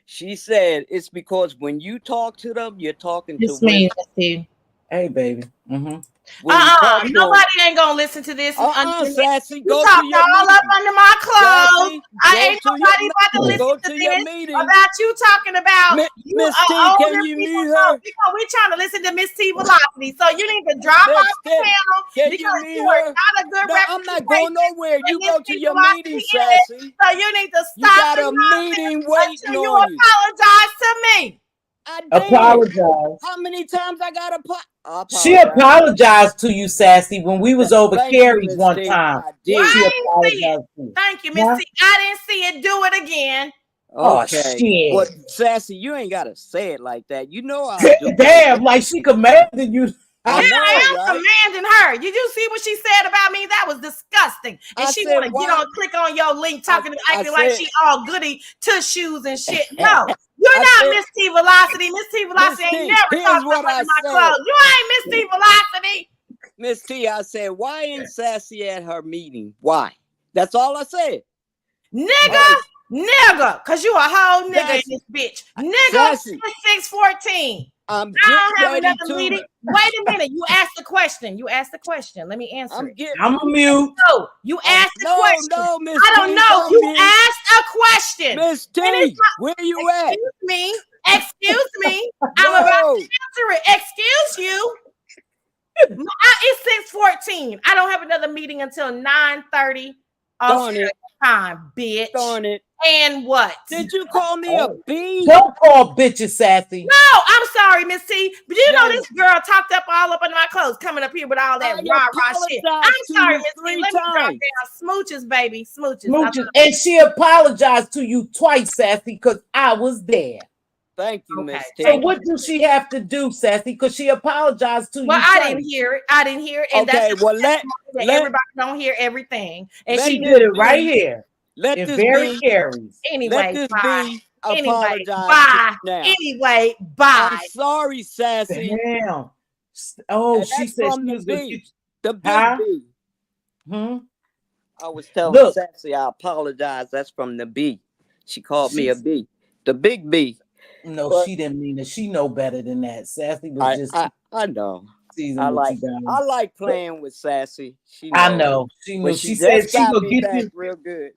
She said it's because when you talk to them, you're talking to It's me, wisdom. Steve. Hey, baby. Mm-hmm. When you talk to them, Nobody ain't gonna listen to this. Sassy, You go to talking your all up meeting. under my clothes. Sassy, I go ain't to your nobody about to listen go to to your this meeting. about you talking about you Miss T, can older you people. mute So her? we trying to listen to Mz.Teavalocity. So you need to drop off Miss the T, panel can you because you mute are her? not a good No, I'm not going representation nowhere. of You go to your meeting, Mz.Teavalocity is. Sassy. So you need to You stop got the a nonsense meeting until waiting you on you. apologize to me. I did. Apologize. How many times I gotta I She apologize. apologized to you, Sassy, when we was over Thank you, Carrie's Miss one T. time. I Well, did. She I didn't see it. apologized to you. Thank you, Miss Huh? T. I didn't see it. Do it again. Oh, Okay. Well, shit. Sassy, you ain't gotta say it like that. You know I'll do it. Damn, like she commanded you. I Yeah, I know, am right? commanding her. Did you see what she said about me? That was disgusting. And I she said, want to get why? on, click on your link, I, talking, I acting like said, she all goody two shoes and shit. No, I you're not said, Mz.Teavalocity. Mz.Teavalocity Miss ain't T, never here's talked up what I under my said. clothes. You ain't Mz.Teavalocity. Miss T, I said, why ain't Sassy at her meeting? Why? That's all I said. Nigga, nigga, cause you a whole nigga in Sassy, this bitch. Nigga, Sassy, 614. I'm I getting don't have ready another to. meeting. Wait a minute. You asked the question. You asked the question. Let me answer I'm it. getting. I'm a mute. No, you asked the question. No, Miss I don't T, know. don't You mute. asked a question. Miss Finish T, where you at? excuse me. Excuse me. I'm about No, to answer it. Excuse you. It's 6:14. I don't have another meeting until 9:30 darn Australian it, time, bitch. darn it. And what? Did you call me a Oh. bee? Don't call bitches sassy. No, I'm sorry, Miss T. But you know Then this girl talked up all up under my clothes, coming up here with all that I rah-rah shit. apologize I'm to sorry, you Miss T. three Let me drop times. down. Smooches, baby. Smooches. I love Smooches. And she apologized to you twice, Sassy, because I was there. Thank you, Okay, Miss So T. thank you. what do she have to do, Sassy? Because she apologized to Well, you I twice. didn't hear it. I didn't hear it. And that's Okay, well that let everybody don't hear everything. And let She she this did it right be here let in this Very be Carries. let anyway, this bye. be Anyway, apologize to bye. you now. Anyway, I'm bye. sorry, Sassy. Damn. Oh, And she that's said from she the was gonna get B, you. the big Huh? B. Hmm? I was telling Look, Sassy I apologize. That's from the B. She called me a she's B. The big B. no, But she didn't mean it. She know better than that. Sassy was just I know. season with you I guys. like playing with Sassy. She I knows. know. She But knew. she She said just she got gonna me get back you. real good.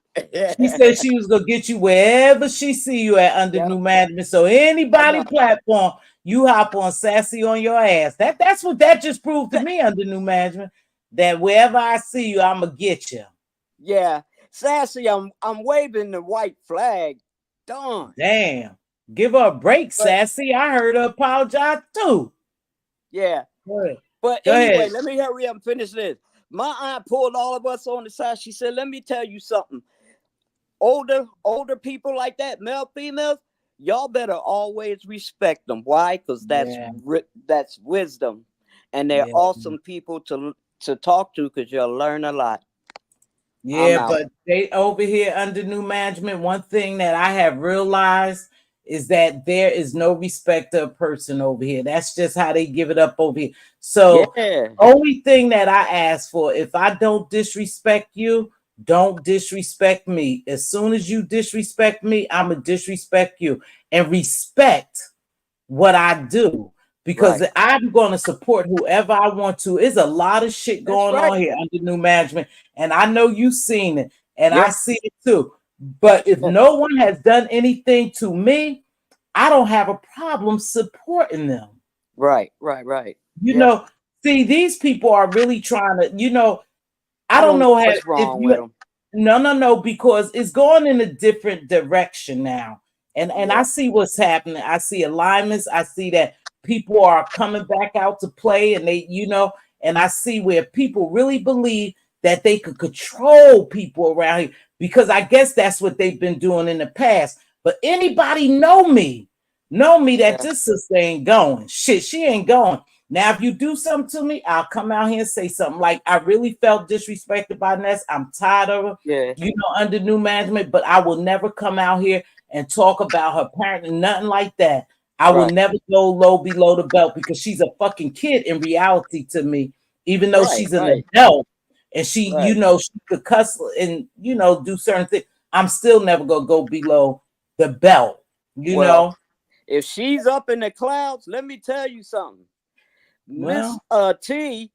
She said she was gonna get you wherever she see you at under Yep, new management. So I anybody know. platform, you hop on Sassy on your ass. That's what that just proved to me under new management. That wherever I see you, I'ma get you. Yeah. Sassy, I'm waving the white flag. Darn. Damn. Give her a break, But Sassy. I heard her apologize too. yeah. Go ahead. But Go anyway, ahead. let me hurry up and finish this. My aunt pulled all of us on the side. She said, let me tell you something. Older people like that, male, females, y'all better always respect them. Why? Because Yeah, that's wisdom. And they're yeah. awesome people to talk to because you'll learn a lot. I'm Yeah, out. but they over here under new management. One thing that I have realized is that there is no respect of person over here. That's just how they give it up over here. So, Yeah. only thing that I ask for, if I don't disrespect you, don't disrespect me. As soon as you disrespect me, I'm gonna disrespect you and respect what I do because Right. I'm going to support whoever I want to. There's a lot of shit That's going right. on here under new management, and I know you've seen it, and I Yep. see it too. But if Yeah. no one has done anything to me, I don't have a problem supporting them. Right. Right. Right. You Yep. know, see, these people are really trying to, I I don't don't know know how what's if wrong with you them. no, because it's going in a different direction now. And I Yeah. see what's happening. I see alignments. I see that people are coming back out to play and and I see where people really believe that they could control people around here because I guess that's what they've been doing in the past. But anybody know me that Yeah. this sister ain't going. Shit, she ain't going. Now, if you do something to me, I'll come out here and say something. Like I really felt disrespected by Ness. I'm tired of her, Yeah. under new management, but I will never come out here and talk about her parent and nothing like that. I will Right. never go low below the belt because she's a fucking kid in reality to me, even though Right. she's an Right. adult and she, Right. she could cuss and do certain things. I'm still never gonna go below the belt, you Well, know. if she's up in the clouds, let me tell you something. Miss Well, T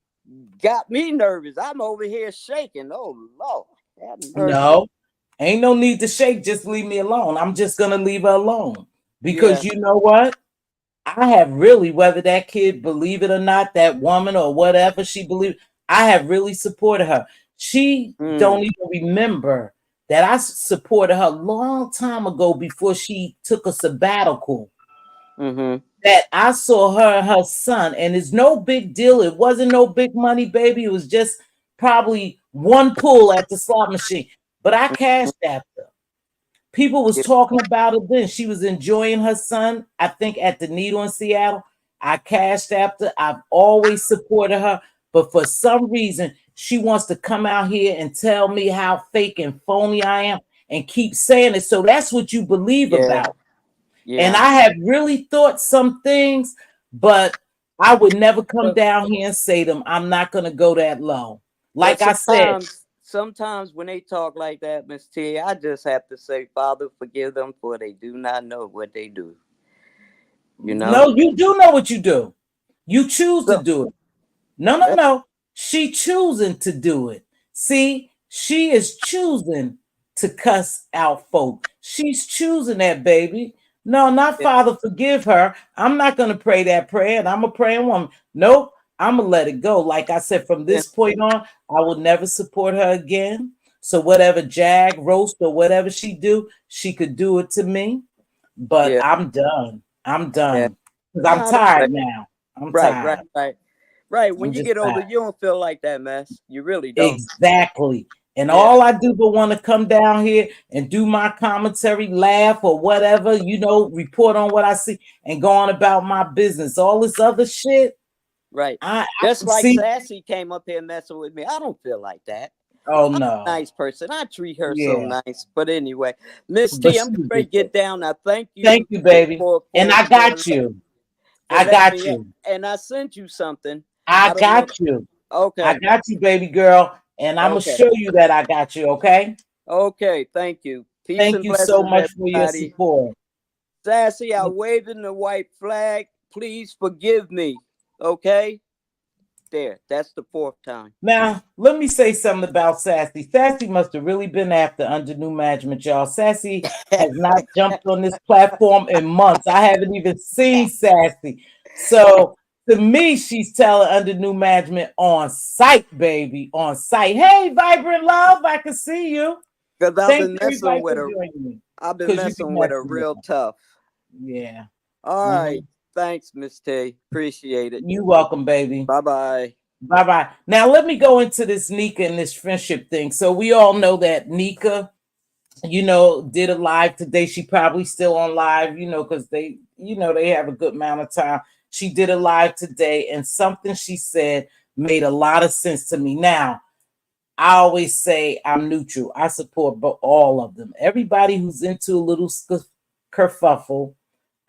got me nervous. I'm over here shaking. Oh Lord, have mercy. no, ain't no need to shake. Just leave me alone. I'm just gonna leave her alone Yeah. because you know what? I have really, whether that kid believe it or not, that woman or whatever she believed, I have really supported her. She Mm, don't even remember that I supported her a long time ago before she took a sabbatical. mm-hmm. That I saw her and her son, and it's no big deal. It wasn't no big money, baby. It was just probably one pull at the slot machine. But I cashed after. People was Yeah. talking about it then. She was enjoying her son, I think, at the Needle in Seattle. I cashed after. I've always supported her. But for some reason, she wants to come out here and tell me how fake and phony I am and keep saying it. So that's what you believe Yeah. about. And Yeah. I have really thought some things, but I would never come But, down here and say them. I'm not going to go that low. but Like I said, sometimes when they talk like that, Miss T, I just have to say, Father, forgive them, for they do not know what they do. You know. no, you do know what you do. You choose to So, do it. No, no, no. She choosing to do it. See, she is choosing to cuss out folk. She's choosing that, baby. No, not yeah, Father, forgive her. I'm not going to pray that prayer, and I'm a praying woman. Nope, I'm going to let it go. Like I said, from yeah, this point on, I will never support her again. So whatever jag, roast, or whatever she do, she could do it to me. But yeah, I'm done. I'm yeah. done. Because I'm Nah, that's tired right. now. I'm Right, right, tired. right. Right. When I'm you just get older, tired. you don't feel like that mess. You really don't. Exactly. And Yeah. all I do but want to come down here and do my commentary, laugh or whatever, report on what I see and go on about my business. All this other shit, Right. I Just like see. Sassy came up here messing with me. I don't feel like that. Oh I'm a no. nice person. I treat her so Yeah. nice. But anyway, Miss But T, I'm she was ready just to get down. I thank thank you you, baby. for And for I for got you. for I letting got me. you. And I sent you something. I I don't know. got you. I Okay. got you, baby girl. And I'm gonna Okay. show you that I got you, okay? Okay. Thank you. Peace Thank and you so blessings, much for your everybody. support. Sassy, I waving the white flag. Please forgive me. Okay. There. That's the fourth time. Now, let me say something about Sassy. Sassy must have really been after under new management, y'all. Sassy has not jumped on this platform in months. I haven't even seen Sassy. So, to me, she's telling under new management on site, baby, on site. Hey, Vibrant Love, I can see you. Because I've Thanks, been everybody, messing for with her. joining me. I've been Because you be messing with her messing with real her. tough. Yeah. All right. Mhm. Thanks, Miss T. Appreciate it. You welcome, baby. Bye bye. Bye bye. Now, let me go into this Nika and this friendship thing. So, we all know that Nika did a live today. She probably still on live, because they have a good amount of time. She did a live today, and something she said made a lot of sense to me. Now, I always say I'm neutral. I support all of them. Everybody who's into a little kerfuffle,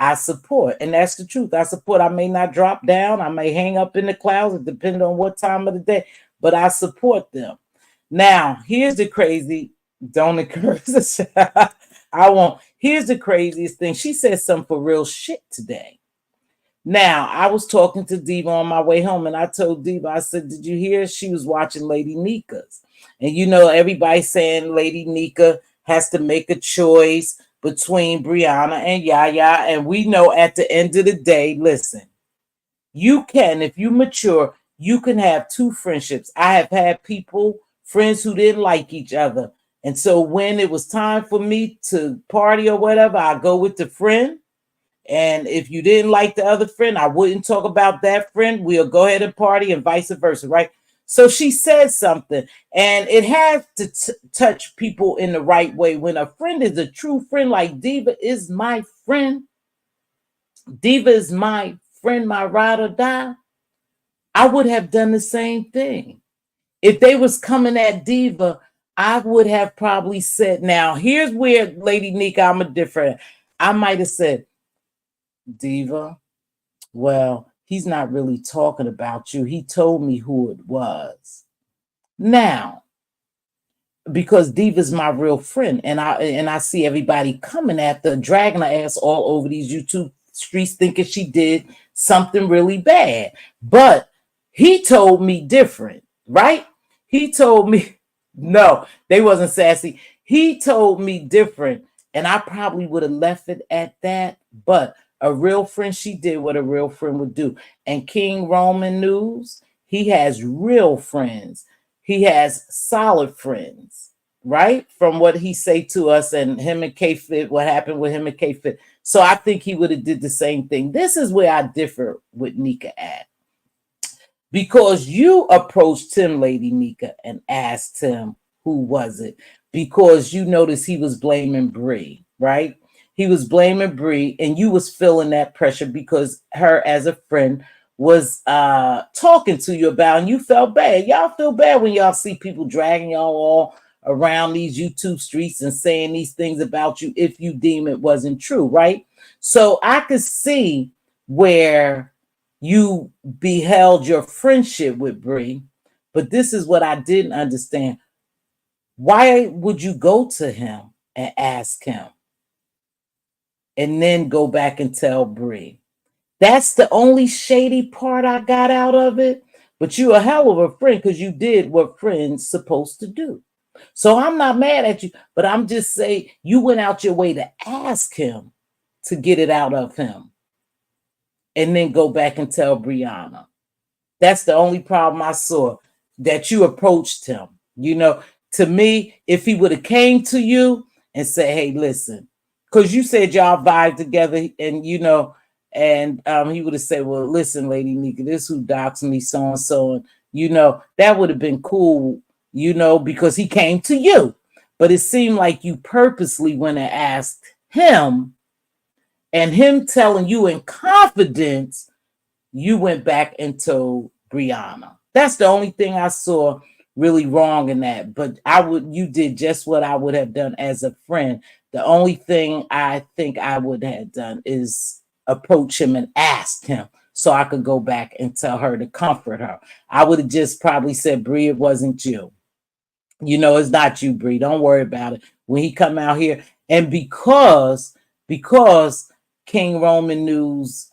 I support, and that's the truth. I support. I may not drop down. I may hang up in the clouds, depending on what time of the day, but I support them. Now, here's the crazy. Don't encourage this. I won't. Here's the craziest thing. She said some for real shit today. Now, I was talking to Diva on my way home, and I told Diva, I said, "Did you hear she was watching Lady Nika's?" And everybody saying Lady Nika has to make a choice between Brianna and Yaya. And we know at the end of the day, listen, you can, if you mature, you can have two friendships. I have had friends who didn't like each other. And so when it was time for me to party or whatever, I go with the friend. And if you didn't like the other friend, I wouldn't talk about that friend. We'll go ahead and party and vice versa, right? So she said something, and it has to touch people in the right way. When a friend is a true friend, like Diva is my friend, Diva is my friend, my ride or die, I would have done the same thing. If they was coming at Diva, I would have probably said, now here's where Lady Nika, I'm a different. I might have said, Diva. Well, he's not really talking about you. He told me who it was. Now, because Diva's my real friend, and I see everybody coming after, dragging her ass all over these YouTube streets, thinking she did something really bad. But he told me different, right? He told me no, they wasn't sassy. He told me different, and I probably would have left it at that. But a real friend, she did what a real friend would do. And King Roman News, he has real friends. He has solid friends, right? From what he say to us, and him and K Fit, what happened with him and K Fit. So I think he would have did the same thing. This is where I differ with Nika at. Because you approached him, Lady Nika, and asked him who was it. Because you noticed he was blaming Bree, right? He was blaming Bree, and you was feeling that pressure because her as a friend was talking to you about, and you felt bad. Y'all feel bad when y'all see people dragging y'all all around these YouTube streets and saying these things about you if you deem it wasn't true, right? So I could see where you beheld your friendship with Bree, but this is what I didn't understand. Why would you go to him and ask him and then go back and tell Bree? That's the only shady part I got out of it. But you a hell of a friend because you did what friends supposed to do. So I'm not mad at you, but I'm just saying you went out your way to ask him to get it out of him and then go back and tell Brianna. That's the only problem I saw, that you approached him. You know, to me, if he would have came to you and said, hey, listen, because you said y'all vibe together and, you know, and he would have said, well, listen, Lady Nika, this who docs me, so-and-so. And, you know, that would have been cool, you know, because he came to you. But it seemed like you purposely went and asked him, and him telling you in confidence, you went back and told Brianna. That's the only thing I saw really wrong in that. But you did just what I would have done as a friend. The only thing I think I would have done is approach him and ask him so I could go back and tell her to comfort her. I would have just probably said, Bree, it wasn't you. You know, it's not you, Bree. Don't worry about it. When he come out here, and because King Roman News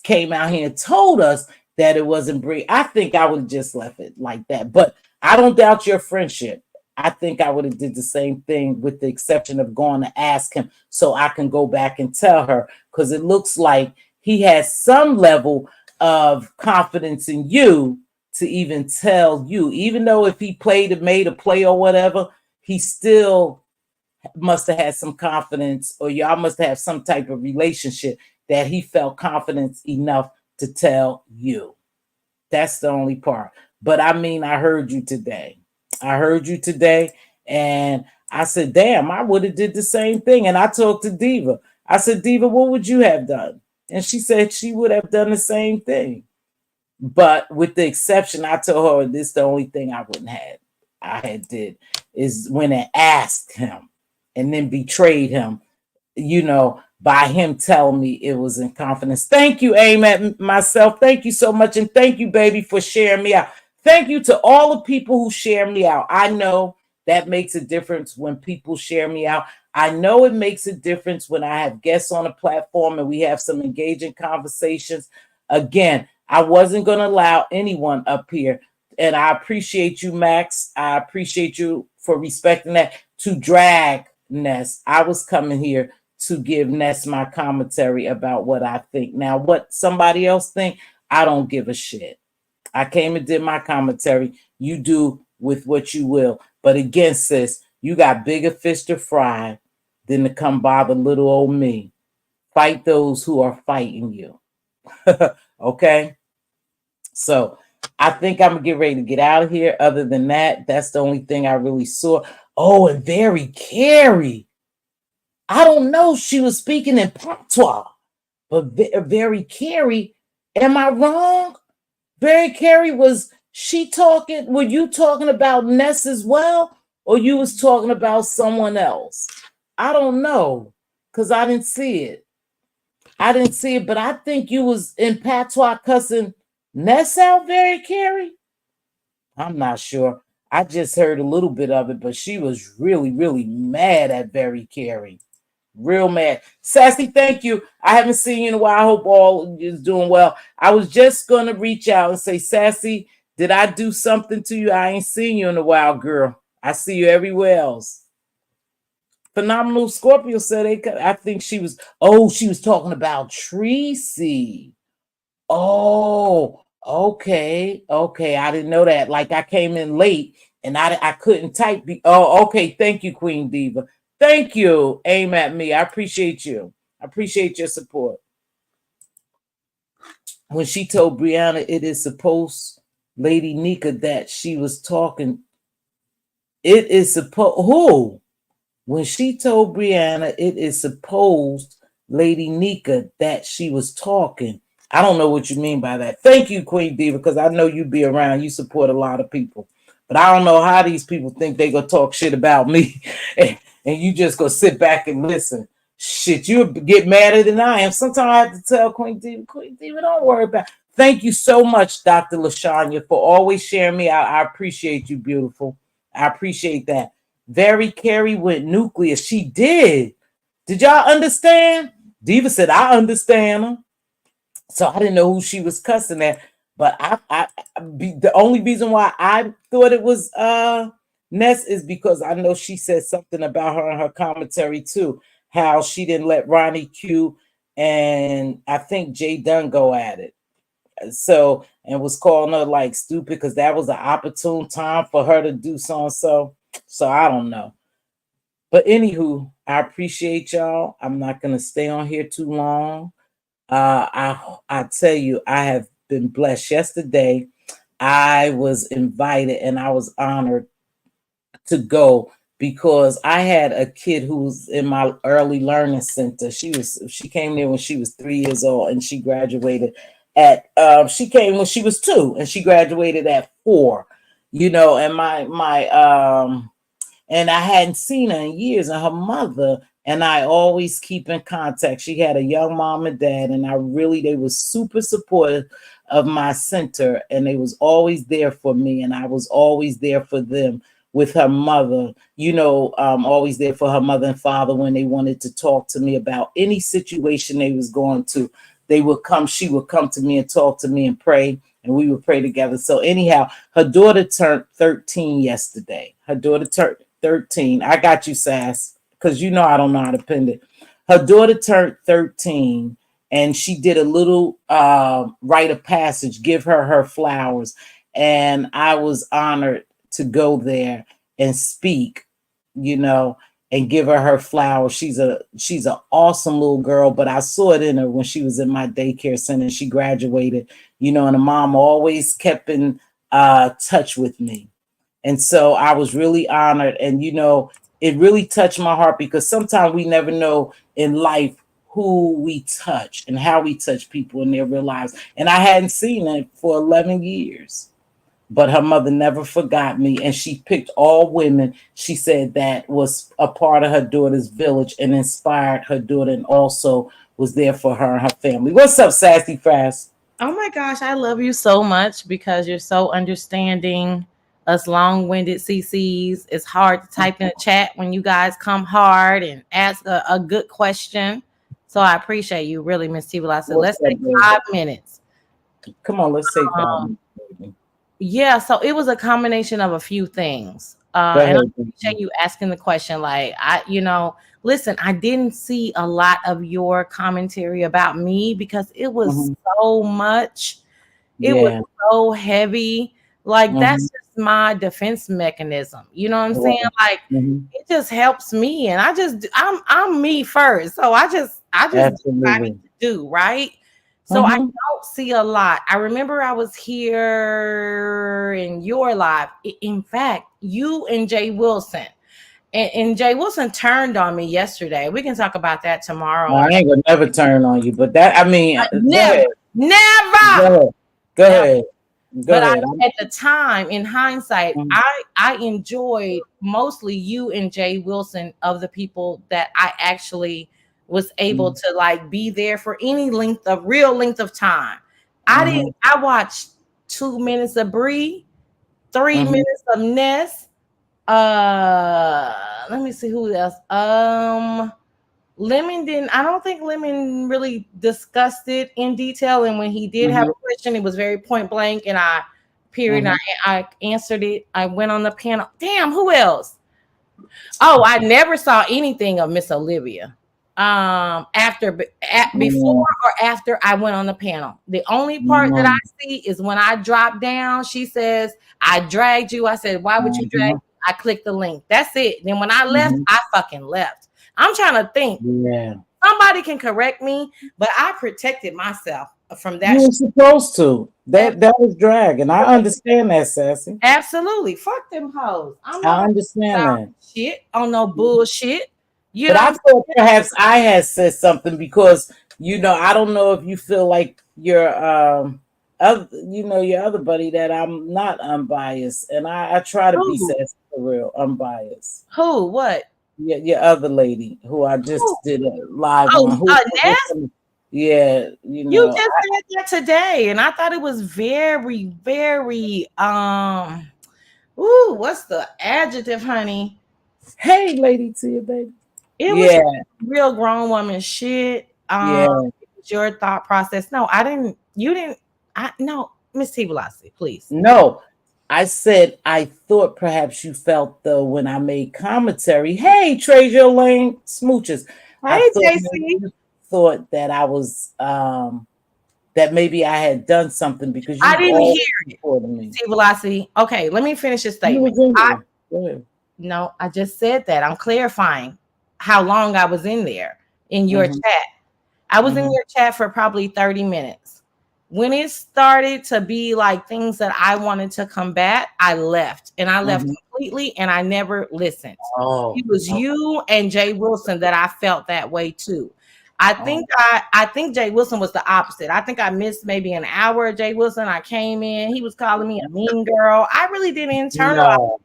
came out here and told us that it wasn't Bree, I think I would have just left it like that. But I don't doubt your friendship. I think I would have did the same thing, with the exception of going to ask him so I can go back and tell her, because it looks like he has some level of confidence in you to even tell you, even though if he made a play or whatever, he still must have had some confidence, or y'all must have some type of relationship that he felt confidence enough to tell you. That's the only part. But I mean, I heard you today. And I said, damn, I would have did the same thing. And I talked to Diva. I said, Diva, what would you have done? And she said she would have done the same thing. But with the exception, I told her this is the only thing I wouldn't have. I had did is when I asked him and then betrayed him, you know, by him telling me it was in confidence. Thank you, Aim at myself. Thank you so much. And thank you, baby, for sharing me out. Thank you to all the people who share me out. I know that makes a difference when people share me out. I know it makes a difference when I have guests on a platform and we have some engaging conversations. Again, I wasn't going to allow anyone up here. And I appreciate you, Max. I appreciate you for respecting that, to drag Ness. I was coming here to give Ness my commentary about what I think. Now, what somebody else think, I don't give a shit. I came and did my commentary. You do with what you will. But again, sis, you got bigger fish to fry than to come bother little old me. Fight those who are fighting you. Okay? So I think I'm going to get ready to get out of here. Other than that, that's the only thing I really saw. Oh, and Very Carey. I don't know. She was speaking in patois, but Very Carey, am I wrong? Very Carey, was she talking? Were you talking about Ness as well? Or you was talking about someone else? I don't know, because I didn't see it. I didn't see it, but I think you was in patois cussing Ness out, very Carrie. I'm not sure. I just heard a little bit of it, but she was really, really mad at Very Carrie. Real mad. Sassy, thank you. I haven't seen you in a while. I hope all is doing well. I was just gonna reach out and say, Sassy, did I do something to you? I ain't seen you in a while, girl. I see you everywhere else. Phenomenal Scorpio said I think she was, oh, she was talking about Tracy. Oh, okay, okay. I didn't know that. Like I came in late and I couldn't type. Oh, okay. Thank you, Queen Diva. Thank you. Aim at me. I appreciate you. I appreciate your support. When she told Brianna it is supposed, Lady Nika, that she was talking, it is supposed who? When she told Brianna it is supposed, Lady Nika, that she was talking. I don't know what you mean by that. Thank you, Queen Diva, because I know you be around. You support a lot of people. But I don't know how these people think they gonna talk shit about me and you just gonna sit back and listen. Shit, you get madder than I am. Sometimes I have to tell Queen Diva, don't worry about it. Thank you so much, Dr. LaShanya, for always sharing me. I appreciate you, beautiful. I appreciate that. Very Carrie went nuclear. She did. Did y'all understand? Diva said, I understand her. So I didn't know who she was cussing at. But the only reason why I thought it was Ness is because I know she said something about her in her commentary too. How she didn't let Ronnie Q and I think Jay Dunn go at it. So, and was calling her like stupid because that was an opportune time for her to do so and so. So I don't know. But anywho, I appreciate y'all. I'm not gonna stay on here too long. I tell you, I have been blessed. Yesterday, I was invited and I was honored to go because I had a kid who was in my early learning center. She came there when she was 3 years old and she graduated at she came when she was 2 and she graduated at 4. You know, and my and I hadn't seen her in years. And her mother and I always keep in contact. She had a young mom and dad, and they were super supportive of my center, and they was always there for me, and I was always there for them with her mother, always there for her mother and father when they wanted to talk to me about any situation they was going to. She would come to me and talk to me and pray, and we would pray together. So anyhow, her daughter turned 13 yesterday. Her daughter turned 13. I got you, Sass, because I don't know how to pin it. Her daughter turned 13 and she did a little rite of passage, give her flowers. And I was honored to go there and speak, and give her flowers. She's an awesome little girl, but I saw it in her when she was in my daycare center. She graduated, and the mom always kept in touch with me. And so I was really honored. And, it really touched my heart because sometimes we never know in life who we touch and how we touch people in their real lives. And I hadn't seen it for 11 years. But her mother never forgot me. And she picked all women. She said that was a part of her daughter's village and inspired her daughter and also was there for her and her family. What's up, Sassy Fast? Oh my gosh, I love you so much because you're so understanding. Us long-winded CCs. It's hard to type in a chat when you guys come hard and ask a good question. So I appreciate you, really, Mz.Teavalocity. Let's take 5 minutes. Come on, let's take 5 minutes. Yeah, so it was a combination of a few things. And I appreciate you asking the question. Like, listen, I didn't see a lot of your commentary about me because it was so much. It was so heavy. Like, that's just my defense mechanism. You know what I'm saying? Like, it just helps me. And I'm me first. So I just do what I need to do, right? So I don't see a lot. I remember I was here in your live. In fact, you and Jay Wilson. And Jay Wilson turned on me yesterday. We can talk about that tomorrow. I ain't gonna never turn on you, but never. Go ahead. But at the time, in hindsight, I enjoyed mostly you and Jay Wilson of the people that I actually was able to like be there for any real length of time. I watched 2 minutes of Bree, 3 minutes of Ness. Let me see who else. Lemon didn't. I don't think Lemon really discussed it in detail. And when he did have a question, it was very point blank. And I answered it. I went on the panel. Damn, who else? Oh, I never saw anything of Miss Olivia. Before or after I went on the panel. The only part that I see is when I dropped down. She says, "I dragged you." I said, "Why would you drag me?" I clicked the link. That's it. Then when I left, I fucking left. I'm trying to think. Yeah. Somebody can correct me, but I protected myself from that. You were supposed to. That was drag, and I understand that, Sassy. Absolutely. Fuck them hoes. I understand that. Shit on no bullshit. But I thought perhaps I had said something because I don't know if you feel like your your other buddy that I'm not unbiased, and I try to be sassy for real, unbiased. Who? What? Yeah, your other lady who I just did a live on. Ness? Yeah, You just said that today, and I thought it was very, very what's the adjective, honey? Hey, lady, to you, baby. It was real grown woman shit. It was your thought process. No, I didn't. You didn't. No, Mz.Teavalocity, please. No, I said I thought perhaps you felt though when I made commentary. Hey, Treasure Lane Smooches. Hey, JC. Thought that I was that maybe I had done something because you I didn't hear it. Mz.Teavalocity. Okay, let me finish this statement. No, I just said that. I'm clarifying how long I was in there in your chat. I was in your chat for probably 30 minutes. When it started to be like things that I wanted to combat, I left. And I left completely and I never listened. It was you and Jay Wilson that I felt that way too. I think Jay Wilson was the opposite. I think I missed maybe an hour of Jay Wilson. I came in, he was calling me a mean girl. I really didn't internalize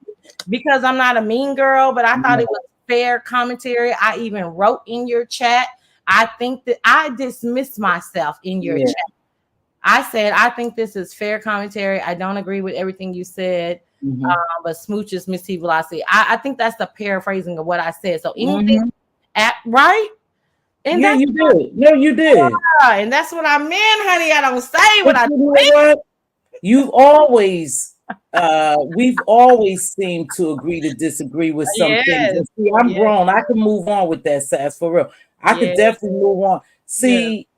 because I'm not a mean girl, but I thought it was fair commentary. I even wrote in your chat. I think that I dismissed myself in your chat. I said, I think this is fair commentary. I don't agree with everything you said, but smooches, Mz.Teavalocity. I think that's the paraphrasing of what I said. So anything right? And yeah, you did. No, you did. And that's what I meant, honey. I don't say what I think. What? You've always we've always seemed to agree to disagree with some things. See, I'm grown. I can move on with that, Sass, for real. I could definitely move on. See,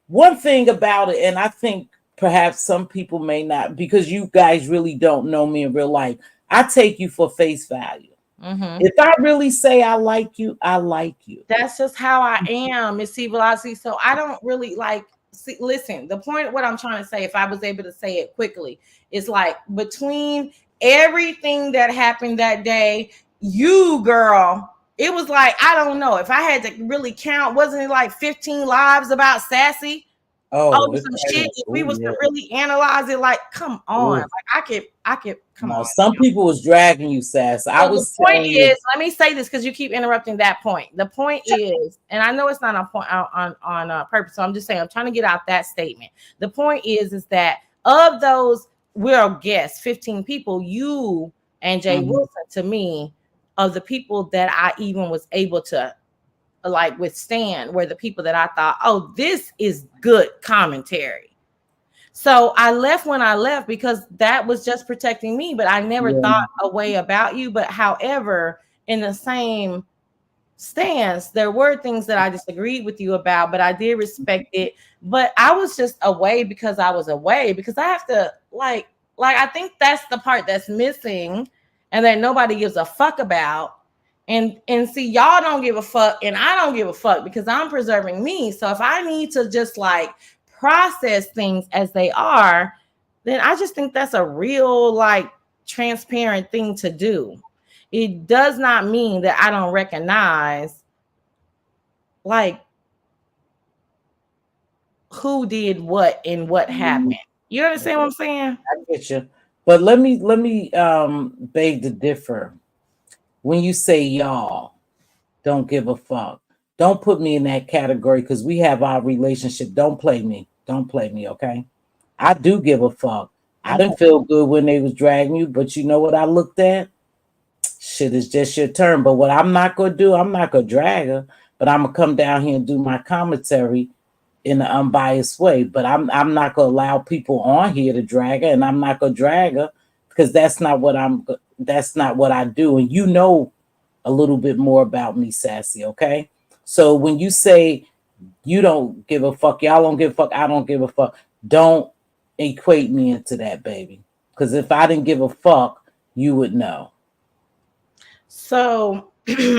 one thing about it, and I think perhaps some people may not, because you guys really don't know me in real life. I take you for face value. If I really say I like you, I like you. That's just how I am, Mz.Teavalocity. So I don't really like. See, listen, the point, what I'm trying to say, if I was able to say it quickly, is like between everything that happened that day, you girl, it was like, I don't know if I had to really count, wasn't it like 15 lives about Sassy? Some shit. If we was to really analyze it, like, come on, like I could come on. Some people was dragging you, Sass. I was. The point is, let me say this because you keep interrupting that point. The point is, and I know it's not on point on purpose. So I'm just saying, I'm trying to get out that statement. The point is that of those, we're guests, 15 people, you and Jay Wilson, to me, of the people that I even was able to like withstand were the people that I thought, oh, this is good commentary. So I left when I left because that was just protecting me, but I never thought a way about you. But however, in the same stance, there were things that I disagreed with you about, but I did respect it. But I was just away because I was away, because I have to like I think that's the part that's missing and that nobody gives a fuck about. And see, y'all don't give a fuck and I don't give a fuck because I'm preserving me. So if I need to just like process things as they are, then I just think that's a real like transparent thing to do. It does not mean that I don't recognize like who did what and what happened. You understand what I'm saying? I get you. But let me beg to differ. When you say y'all don't give a fuck, Don't put me in that category because we have our relationship. Don't play me. Don't play me, okay? I do give a fuck. I didn't feel good when they was dragging you, but you know what I looked at? Shit, it's just your turn. But what I'm not gonna do, I'm not gonna drag her, but I'm gonna come down here and do my commentary in an unbiased way. But I'm not gonna allow people on here to drag her, and I'm not gonna drag her because that's not what I do. And you know a little bit more about me, Sassy, okay? So when you say you don't give a fuck, y'all don't give a fuck, I don't give a fuck, don't equate me into that, baby. Because if I didn't give a fuck, you would know. So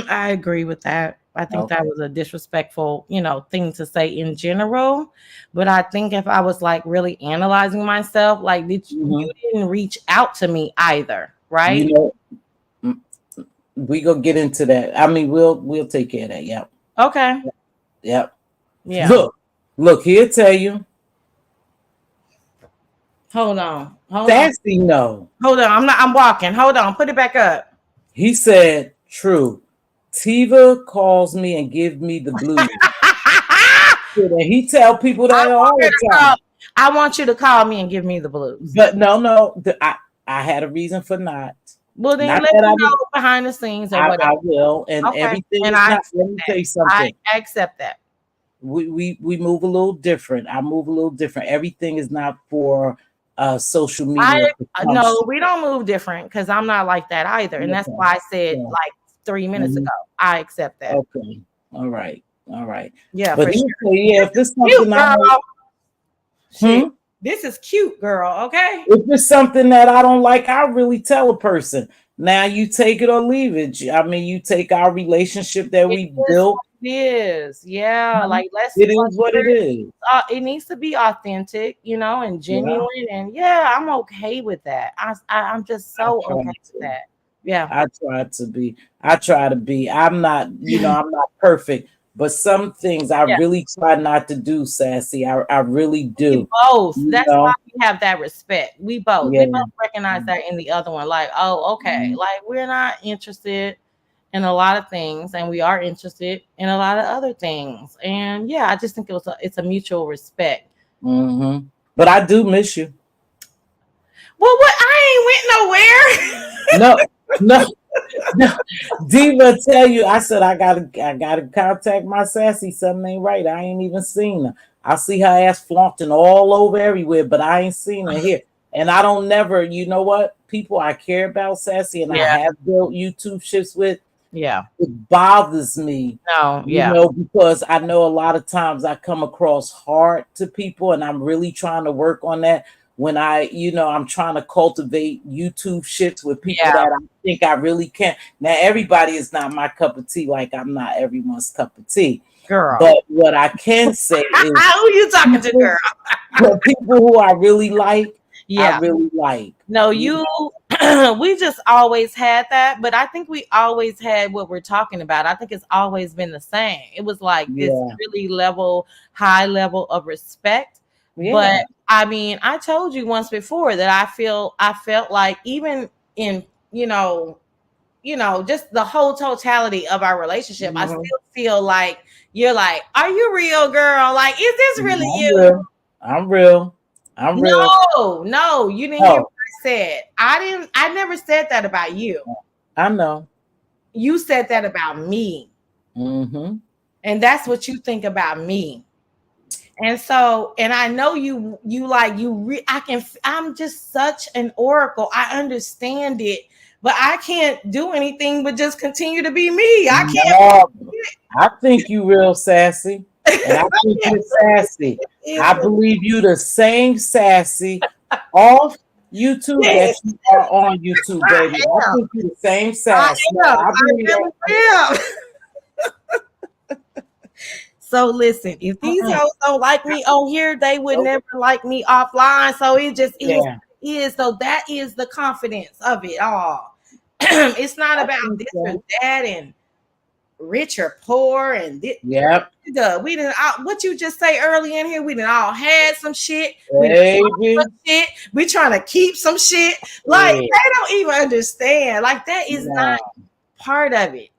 I agree with that. I think that was a disrespectful, thing to say in general. But I think if I was like really analyzing myself, like you didn't reach out to me either, right? You know, we gonna get into that. I mean, we'll take care of that. Yep. Okay. Yep. Yeah. Look, he'll tell you. Hold on. Sassy, no. Hold on. I'm walking. Hold on. Put it back up. He said, true. Tiva calls me and gives me the blues. And he tell people that all the time. I want you to call me and give me the blues. But no, I had a reason for not. Well, then let me know behind the scenes or whatever. I will, and everything. And let me tell you something. I accept that. We move a little different. I move a little different. Everything is not for social media. No, we don't move different because I'm not like that either. And that's why I said like 3 minutes ago, I accept that. Okay. All right. Yeah. But if this something this is cute, girl. Okay. If it's something that I don't like, I'll really tell a person. Now you take it or leave it. I mean, you take our relationship that we built. It is, yeah. Like it is what it is. It needs to be authentic, and genuine, and I'm okay with that. I'm just so okay with that. Yeah, I try to be. I'm not, I'm not perfect, but some things I really try not to do, Sassy. I really do. We both. That's why we have that respect. We both. We both recognize that in the other one. Like, oh, okay. Like we're not interested in a lot of things, and we are interested in a lot of other things. And I just think it's a mutual respect. But I do miss you. Well, what? I ain't went nowhere. No. Diva tell you, I said I gotta contact my Sassy. Something ain't right. I ain't even seen her. I see her ass flaunting all over everywhere, but I ain't seen her here. And I don't never, you know what? People I care about, Sassy, and I have built YouTube shifts with. Yeah. It bothers me. No, because I know a lot of times I come across hard to people, and I'm really trying to work on that. When I'm trying to cultivate YouTube shits with people that I think I really can. Now, everybody is not my cup of tea, like I'm not everyone's cup of tea. Girl. But what I can say is who you talking to, girl? The people who I really like, I really like. No, we just always had that, but I think we always had what we're talking about. I think it's always been the same. It was like this really high level of respect. Yeah. But I mean, I told you once before that I felt like even in, just the whole totality of our relationship, I still feel like you're like, are you real, girl? Like, is this really you? I'm real. No, you didn't hear what I said. I never said that about you. I know. You said that about me. And that's what you think about me. And so, and I know I'm just such an oracle. I understand it, but I can't do anything but just continue to be me. I can't. I think you real sassy. And I think you're sassy. I believe you the same sassy off YouTube that you are on YouTube, baby. I think you the same sassy. I really am. So listen, if these hoes don't like me on here, they would never like me offline. So it just is. So that is the confidence of it all. It's not about this or that and rich or poor and this. Yep. We didn't. What you just say early in here? We didn't all had some shit. We trying to keep some shit. Like they don't even understand. Like that is not part of it.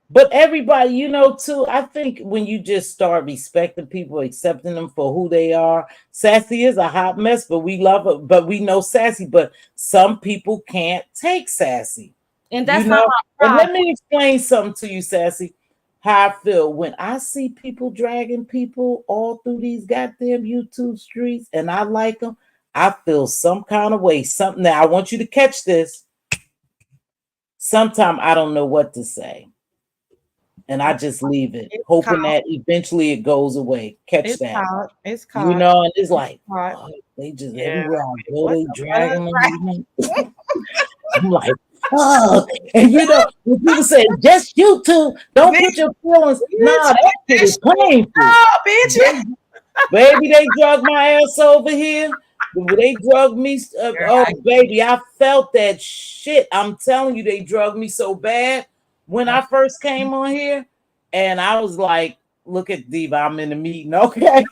But everybody, you know, too, I think when you just start respecting people, accepting them for who they are, Sassy is a hot mess, but we love her, but we know Sassy, but some people can't take Sassy, And you that's not know. my And let problem. me explain something to you, Sassy, how I feel when I see people dragging people all through these goddamn YouTube streets and I like them, I feel some kind of way. Something that I want you to catch this. Sometimes I don't know what to say and I just leave it, It's hoping called. that eventually it goes away. Catch It's that, called. It's you called. know. And it's It's like, called. fuck, they just Yeah. everywhere I go, What they the fuck? dragging them. I'm like, fuck. And you know, when people say just YouTube, don't Bitch, put your feelings. bitch, Nah, that shit that is shit. painful. Oh, bitch. They, baby, they drug my ass over here. They drug me. Girl, Oh, baby, I felt that shit. I'm telling you, they drugged me so bad when I first came on here. And I was like, look at Diva, I'm in a meeting, okay?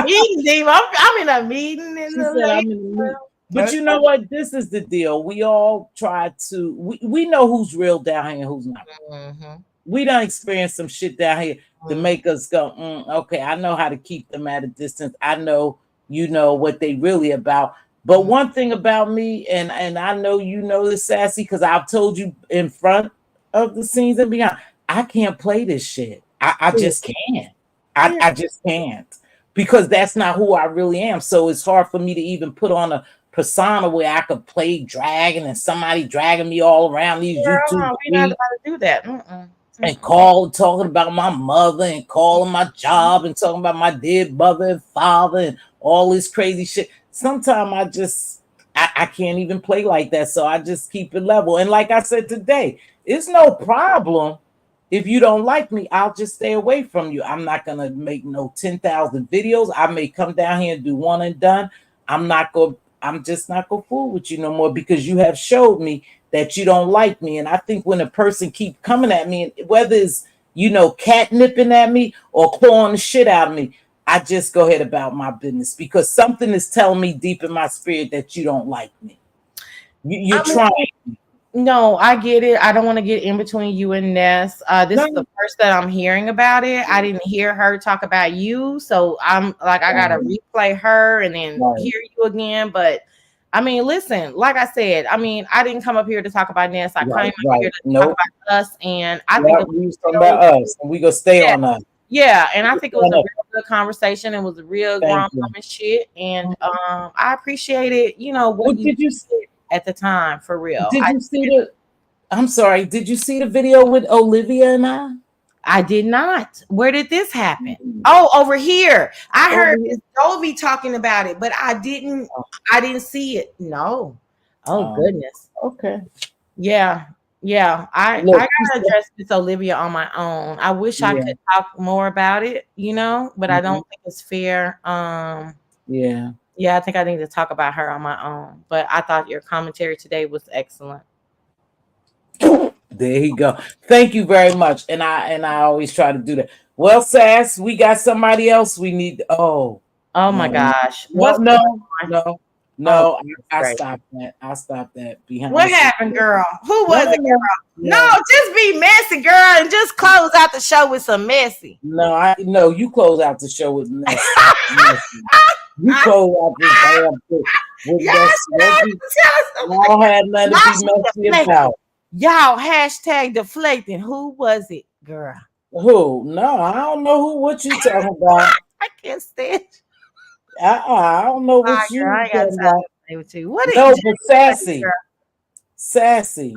meeting, Dave. I'm in a meeting in She the said, late. I'm in the meeting. But you know what? This is the deal. We all try to, we know who's real down here and who's not. Mm-hmm. We done experienced some shit down here to Mm-hmm. make us go, okay, I know how to keep them at a distance. I know, you know, what they really about. But one thing about me, and I know you know this, Sassy, because I've told you in front of the scenes and beyond, I can't play this shit. I just can't. Yeah. I just can't. Because that's not who I really am. So it's hard for me to even put on a persona where I could play dragging and somebody dragging me all around these YouTube Girl, we're not streets about to do that. Mm-mm. and talking about my mother and calling my job and talking about my dead mother and father and all this crazy shit. Sometimes I can't even play like that. So I just keep it level. And like I said today, it's no problem. If you don't like me, I'll just stay away from you. I'm not gonna make no 10,000 videos. I may come down here and do one and done. I'm just not gonna fool with you no more because you have showed me that you don't like me. And I think when a person keep coming at me, whether it's, you know, catnipping at me or clawing the shit out of me, I just go ahead about my business because something is telling me deep in my spirit that you don't like me. You're I mean, trying. no, I get it. I don't want to get in between you and Ness. This No. is the first that I'm hearing about it. I didn't hear her talk about you, so I'm like, I gotta replay her and then hear you again. But I mean, listen, like I said, I mean, I didn't come up here to talk about Ness. I came up here to talk about us, and I think we was talking about us, and we gonna stay on us. Yeah, and I think it was a real good conversation. It was a real grown woman shit, and I appreciate it. You know what you did you see at the time for real. Did you see the? I'm sorry. Did you see the video with Olivia and I? I did not. Where did this happen? Oh, over here. I heard Miss Dolby talking about it, but I didn't see it. No. Oh goodness. Okay. Yeah. Yeah. I gotta address Miss Olivia on my own. I wish I could talk more about it, you know, but I don't think it's fair. Yeah. Yeah, I think I need to talk about her on my own. But I thought your commentary today was excellent. There you go. Thank you very much. And I always try to do that. Well, Sass, we got somebody else we need. Oh my gosh. No, I stopped that. I stopped that behind. What happened, girl? Who was it, girl? No, just be messy, girl, and just close out the show with some messy. No, you close out the show with messy. You close out this damn thing with messy. Y'all had nothing to be messy about. Y'all hashtag deflecting. Who was it, girl? Who? No, I don't know what you talking about. I can't stand. I don't know what you talking about. What is but Sassy.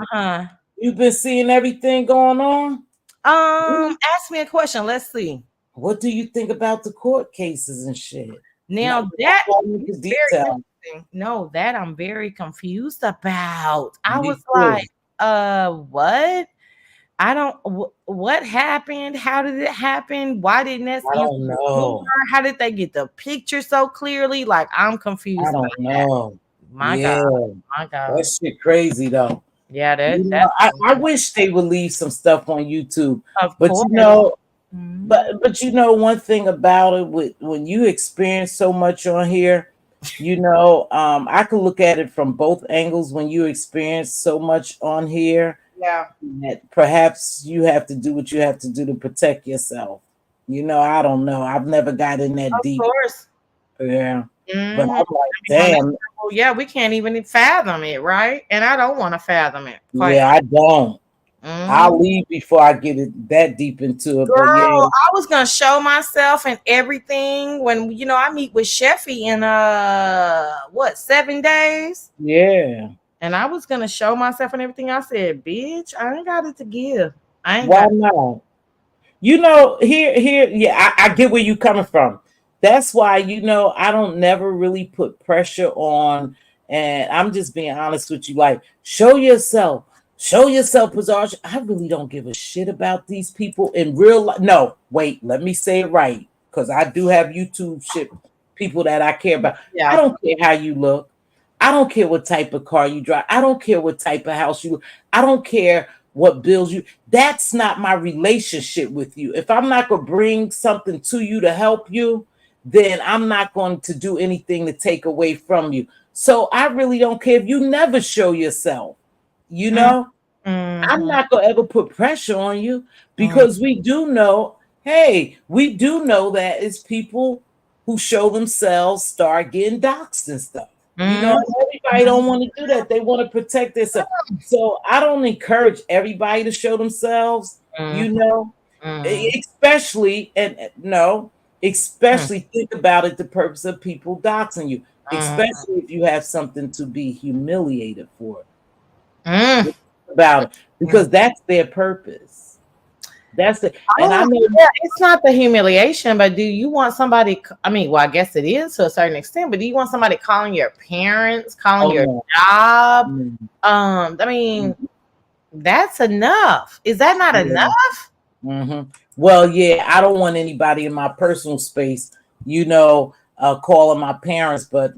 You've been seeing everything going on? Ask me a question. Let's see. What do you think about the court cases and shit? Now that is very interesting. No, that I'm very confused about. I was like, what? I don't. What happened? How did it happen? Why didn't that? I don't know. How did they get the picture so clearly? Like I'm confused. I don't know. My God, my God, that shit crazy though. Yeah, I wish they would leave some stuff on YouTube. But you know, but you know one thing about it, when you experience so much on here, you know, I can look at it from both angles. When you experience so much on here, Yeah. that perhaps you have to do what you have to do to protect yourself. I don't know. I've never got in that Of deep. course. Yeah. But Mhm. I'm like, On that damn. level, yeah, we can't even fathom it, right? And I don't want to fathom it. Quite Yeah, I don't. I'll honestly. leave before I get it that deep into it. Girl, But yeah, I was gonna show myself and everything when I meet with Sheffy in 7 days. yeah. And I was gonna show myself and everything. I said, bitch, I ain't got it to give. I ain't Why got not? Yeah, I get where you coming from. That's why, I don't never really put pressure on, and I'm just being honest with you. Like, show yourself, Bizarre. I really don't give a shit about these people in real life. No, wait, let me say it right, because I do have YouTube shit people that I care about. I yeah. don't care how you look. I don't care what type of car you drive. I don't care what type of house you. I don't care what bills you. That's not my relationship with you. If I'm not going to bring something to you to help you, then I'm not going to do anything to take away from you. So I really don't care if you never show yourself. You know, I'm Mm-hmm. not going to ever put pressure on you, Mm-hmm. because we do know, hey, we do know that it's people who show themselves start getting doxxed and stuff. Everybody don't want to do that. They want to protect themselves. So I don't encourage everybody to show themselves, Mm-hmm. especially, and no, especially think about it, the purpose of people doxing you, Mm-hmm. especially if you have something to be humiliated for Mm-hmm. about it, because that's their purpose. That's it. And I Oh, know, yeah, it's not the humiliation, but do you want somebody? I mean, well, I guess it is to a certain extent, but do you want somebody calling your parents, calling oh your no. job? Mm, I mean, that's enough. Is that not yeah. enough? Well, yeah, I don't want anybody in my personal space, calling my parents, but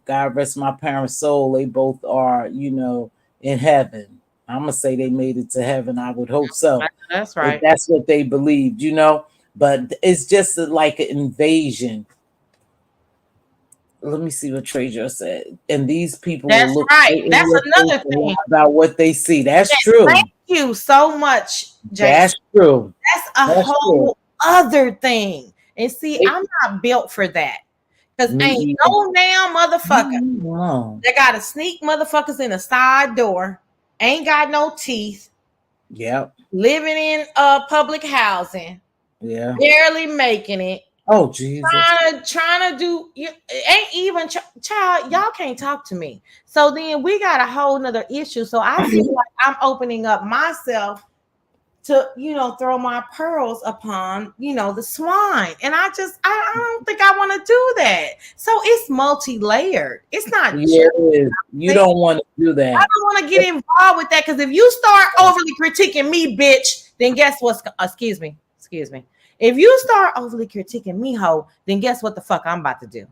God rest my parents' soul. They both are, in heaven. I'm gonna say they made it to heaven. I would hope so. That's If right. that's what they believed. But it's just like an invasion. Let me see what Trader said. And these people will That's look right. right in That's your face another and lie thing. about what they see. That's Yes, true. thank you so much, Jason. That's true. That's a That's true. whole other thing. And see, It, I'm not built for that. Because me ain't either. no damn motherfucker No. that got to sneak motherfuckers in a side door, ain't got no teeth, Yep. living in public housing, Yeah. barely making it, Oh Jesus. trying to do you ain't even child, y'all can't talk to me. So then we got a whole nother issue. So I feel like I'm opening up myself to throw my pearls upon the swine, and I don't think I want to do that. So it's multi-layered. It's not Yeah, just it is. You thing. don't want to do I that. don't want to get involved with that, because if you start overly critiquing me, bitch, then guess what's excuse me. If you start overly critiquing me, ho, then guess what the fuck I'm about to do?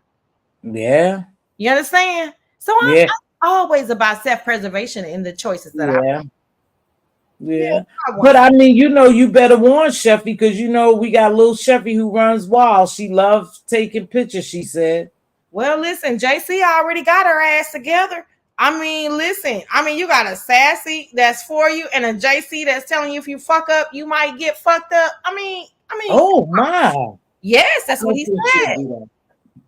Yeah. You understand? So I'm Yeah. always about self-preservation in the choices that I Yeah. yeah, Yeah. I want But I mean, you better warn Sheffy, because we got little Sheffy who runs wild. She loves taking pictures, she said. Well, listen, JC already got her ass together. I mean, listen, you got a sassy that's for you and a JC that's telling you if you fuck up, you might get fucked up. Oh my. Yes, I that's what don't he think she'll said. do that.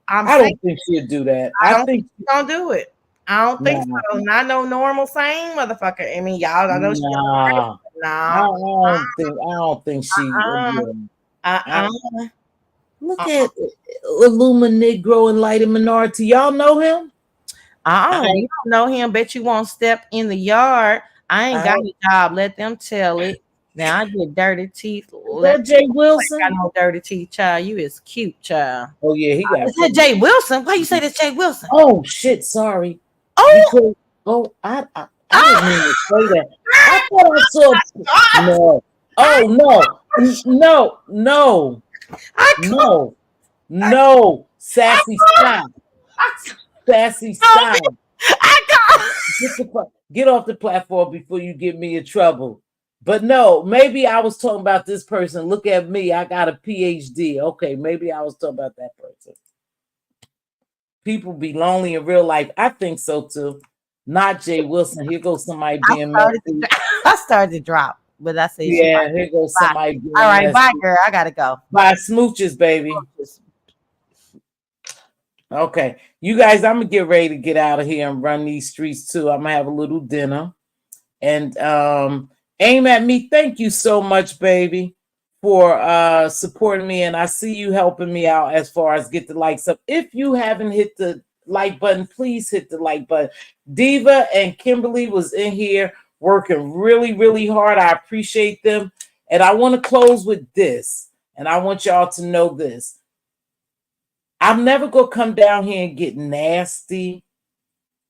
I'm I saying don't think she'll do that. I I don't think think she's gonna do it. I don't think nah. so. Not no normal sane motherfucker. I mean, y'all, I know she Nah. nah. I don't think she Uh-uh. will. I, Uh-uh. look Uh-uh. at Illuma Negro and Light and Minority. Y'all know him? We don't know him. Bet you won't step in the yard. I ain't got I a job. Let them tell it. Now I get dirty teeth. is Let that Jay ain't got Wilson? no dirty teeth, child. You is cute, child. Oh yeah, he got Is that pretty. Jay Wilson? Why you say that's Jay Wilson? Oh shit, sorry. Oh, Because I didn't mean to say that. I thought I saw God. no. Oh no. I can't. No. Sassy style. Sassy style. I can't. Get off the platform before you get me in trouble. But no, maybe I was talking about this person. Look at me. I got a PhD. Okay, maybe I was talking about that person. People be lonely in real life. I think so too. Not Jay Wilson. Here goes somebody being messy. I started to drop, but I said, Yeah, here goes somebody doing all right, this. bye, girl. I gotta go. Bye, smooches, baby. Okay, you guys, I'm gonna get ready to get out of here and run these streets too. I'm gonna have a little dinner and aim at me. Thank you so much, baby, for supporting me, and I see you helping me out as far as get the likes up. If you haven't hit the like button, please hit the like button. Diva and Kimberly was in here working really, really hard. I appreciate them, and I want to close with this, and I want y'all to know this. I'm never gonna come down here and get nasty,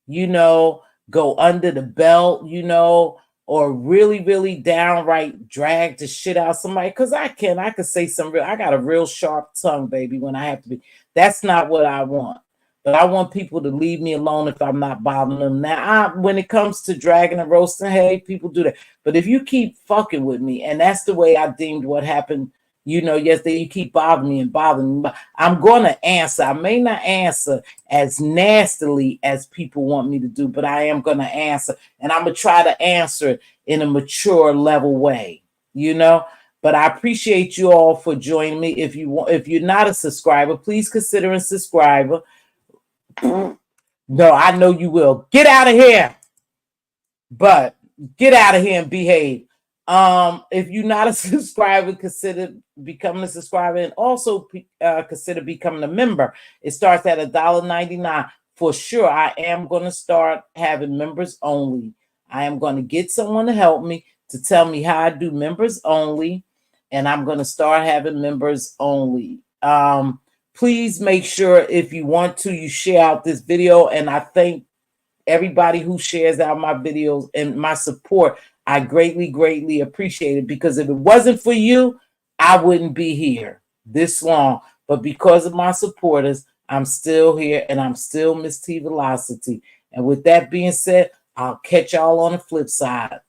you know, go under the belt, you know, or really, really downright drag the shit out of somebody. Cause I can say some real, I got a real sharp tongue, baby, when I have to be. That's not what I want. But I want people to leave me alone if I'm not bothering them. Now, when it comes to dragging and roasting, hey, people do that. But if you keep fucking with me, and that's the way I deemed what happened, you know, yesterday, you keep bothering me and bothering me. I'm going to answer. I may not answer as nastily as people want me to do, but I am going to answer. And I'm going to try to answer it in a mature level way, you know. But I appreciate you all for joining me. If you're not a subscriber, please consider a subscriber. No, I know you will. Get out of here. But get out of here and behave. If you're not a subscriber, consider becoming a subscriber, and also consider becoming a member. It starts at $1.99. For sure, I am going to start having members only. I am going to get someone to help me to tell me how I do members only, and I'm going to start having members only. Please make sure, if you want to, you share out this video, and I thank everybody who shares out my videos and my support. I greatly, greatly appreciate it, because if it wasn't for you, I wouldn't be here this long. But because of my supporters, I'm still here, and I'm still Mz.Teavalocity. And with that being said, I'll catch y'all on the flip side.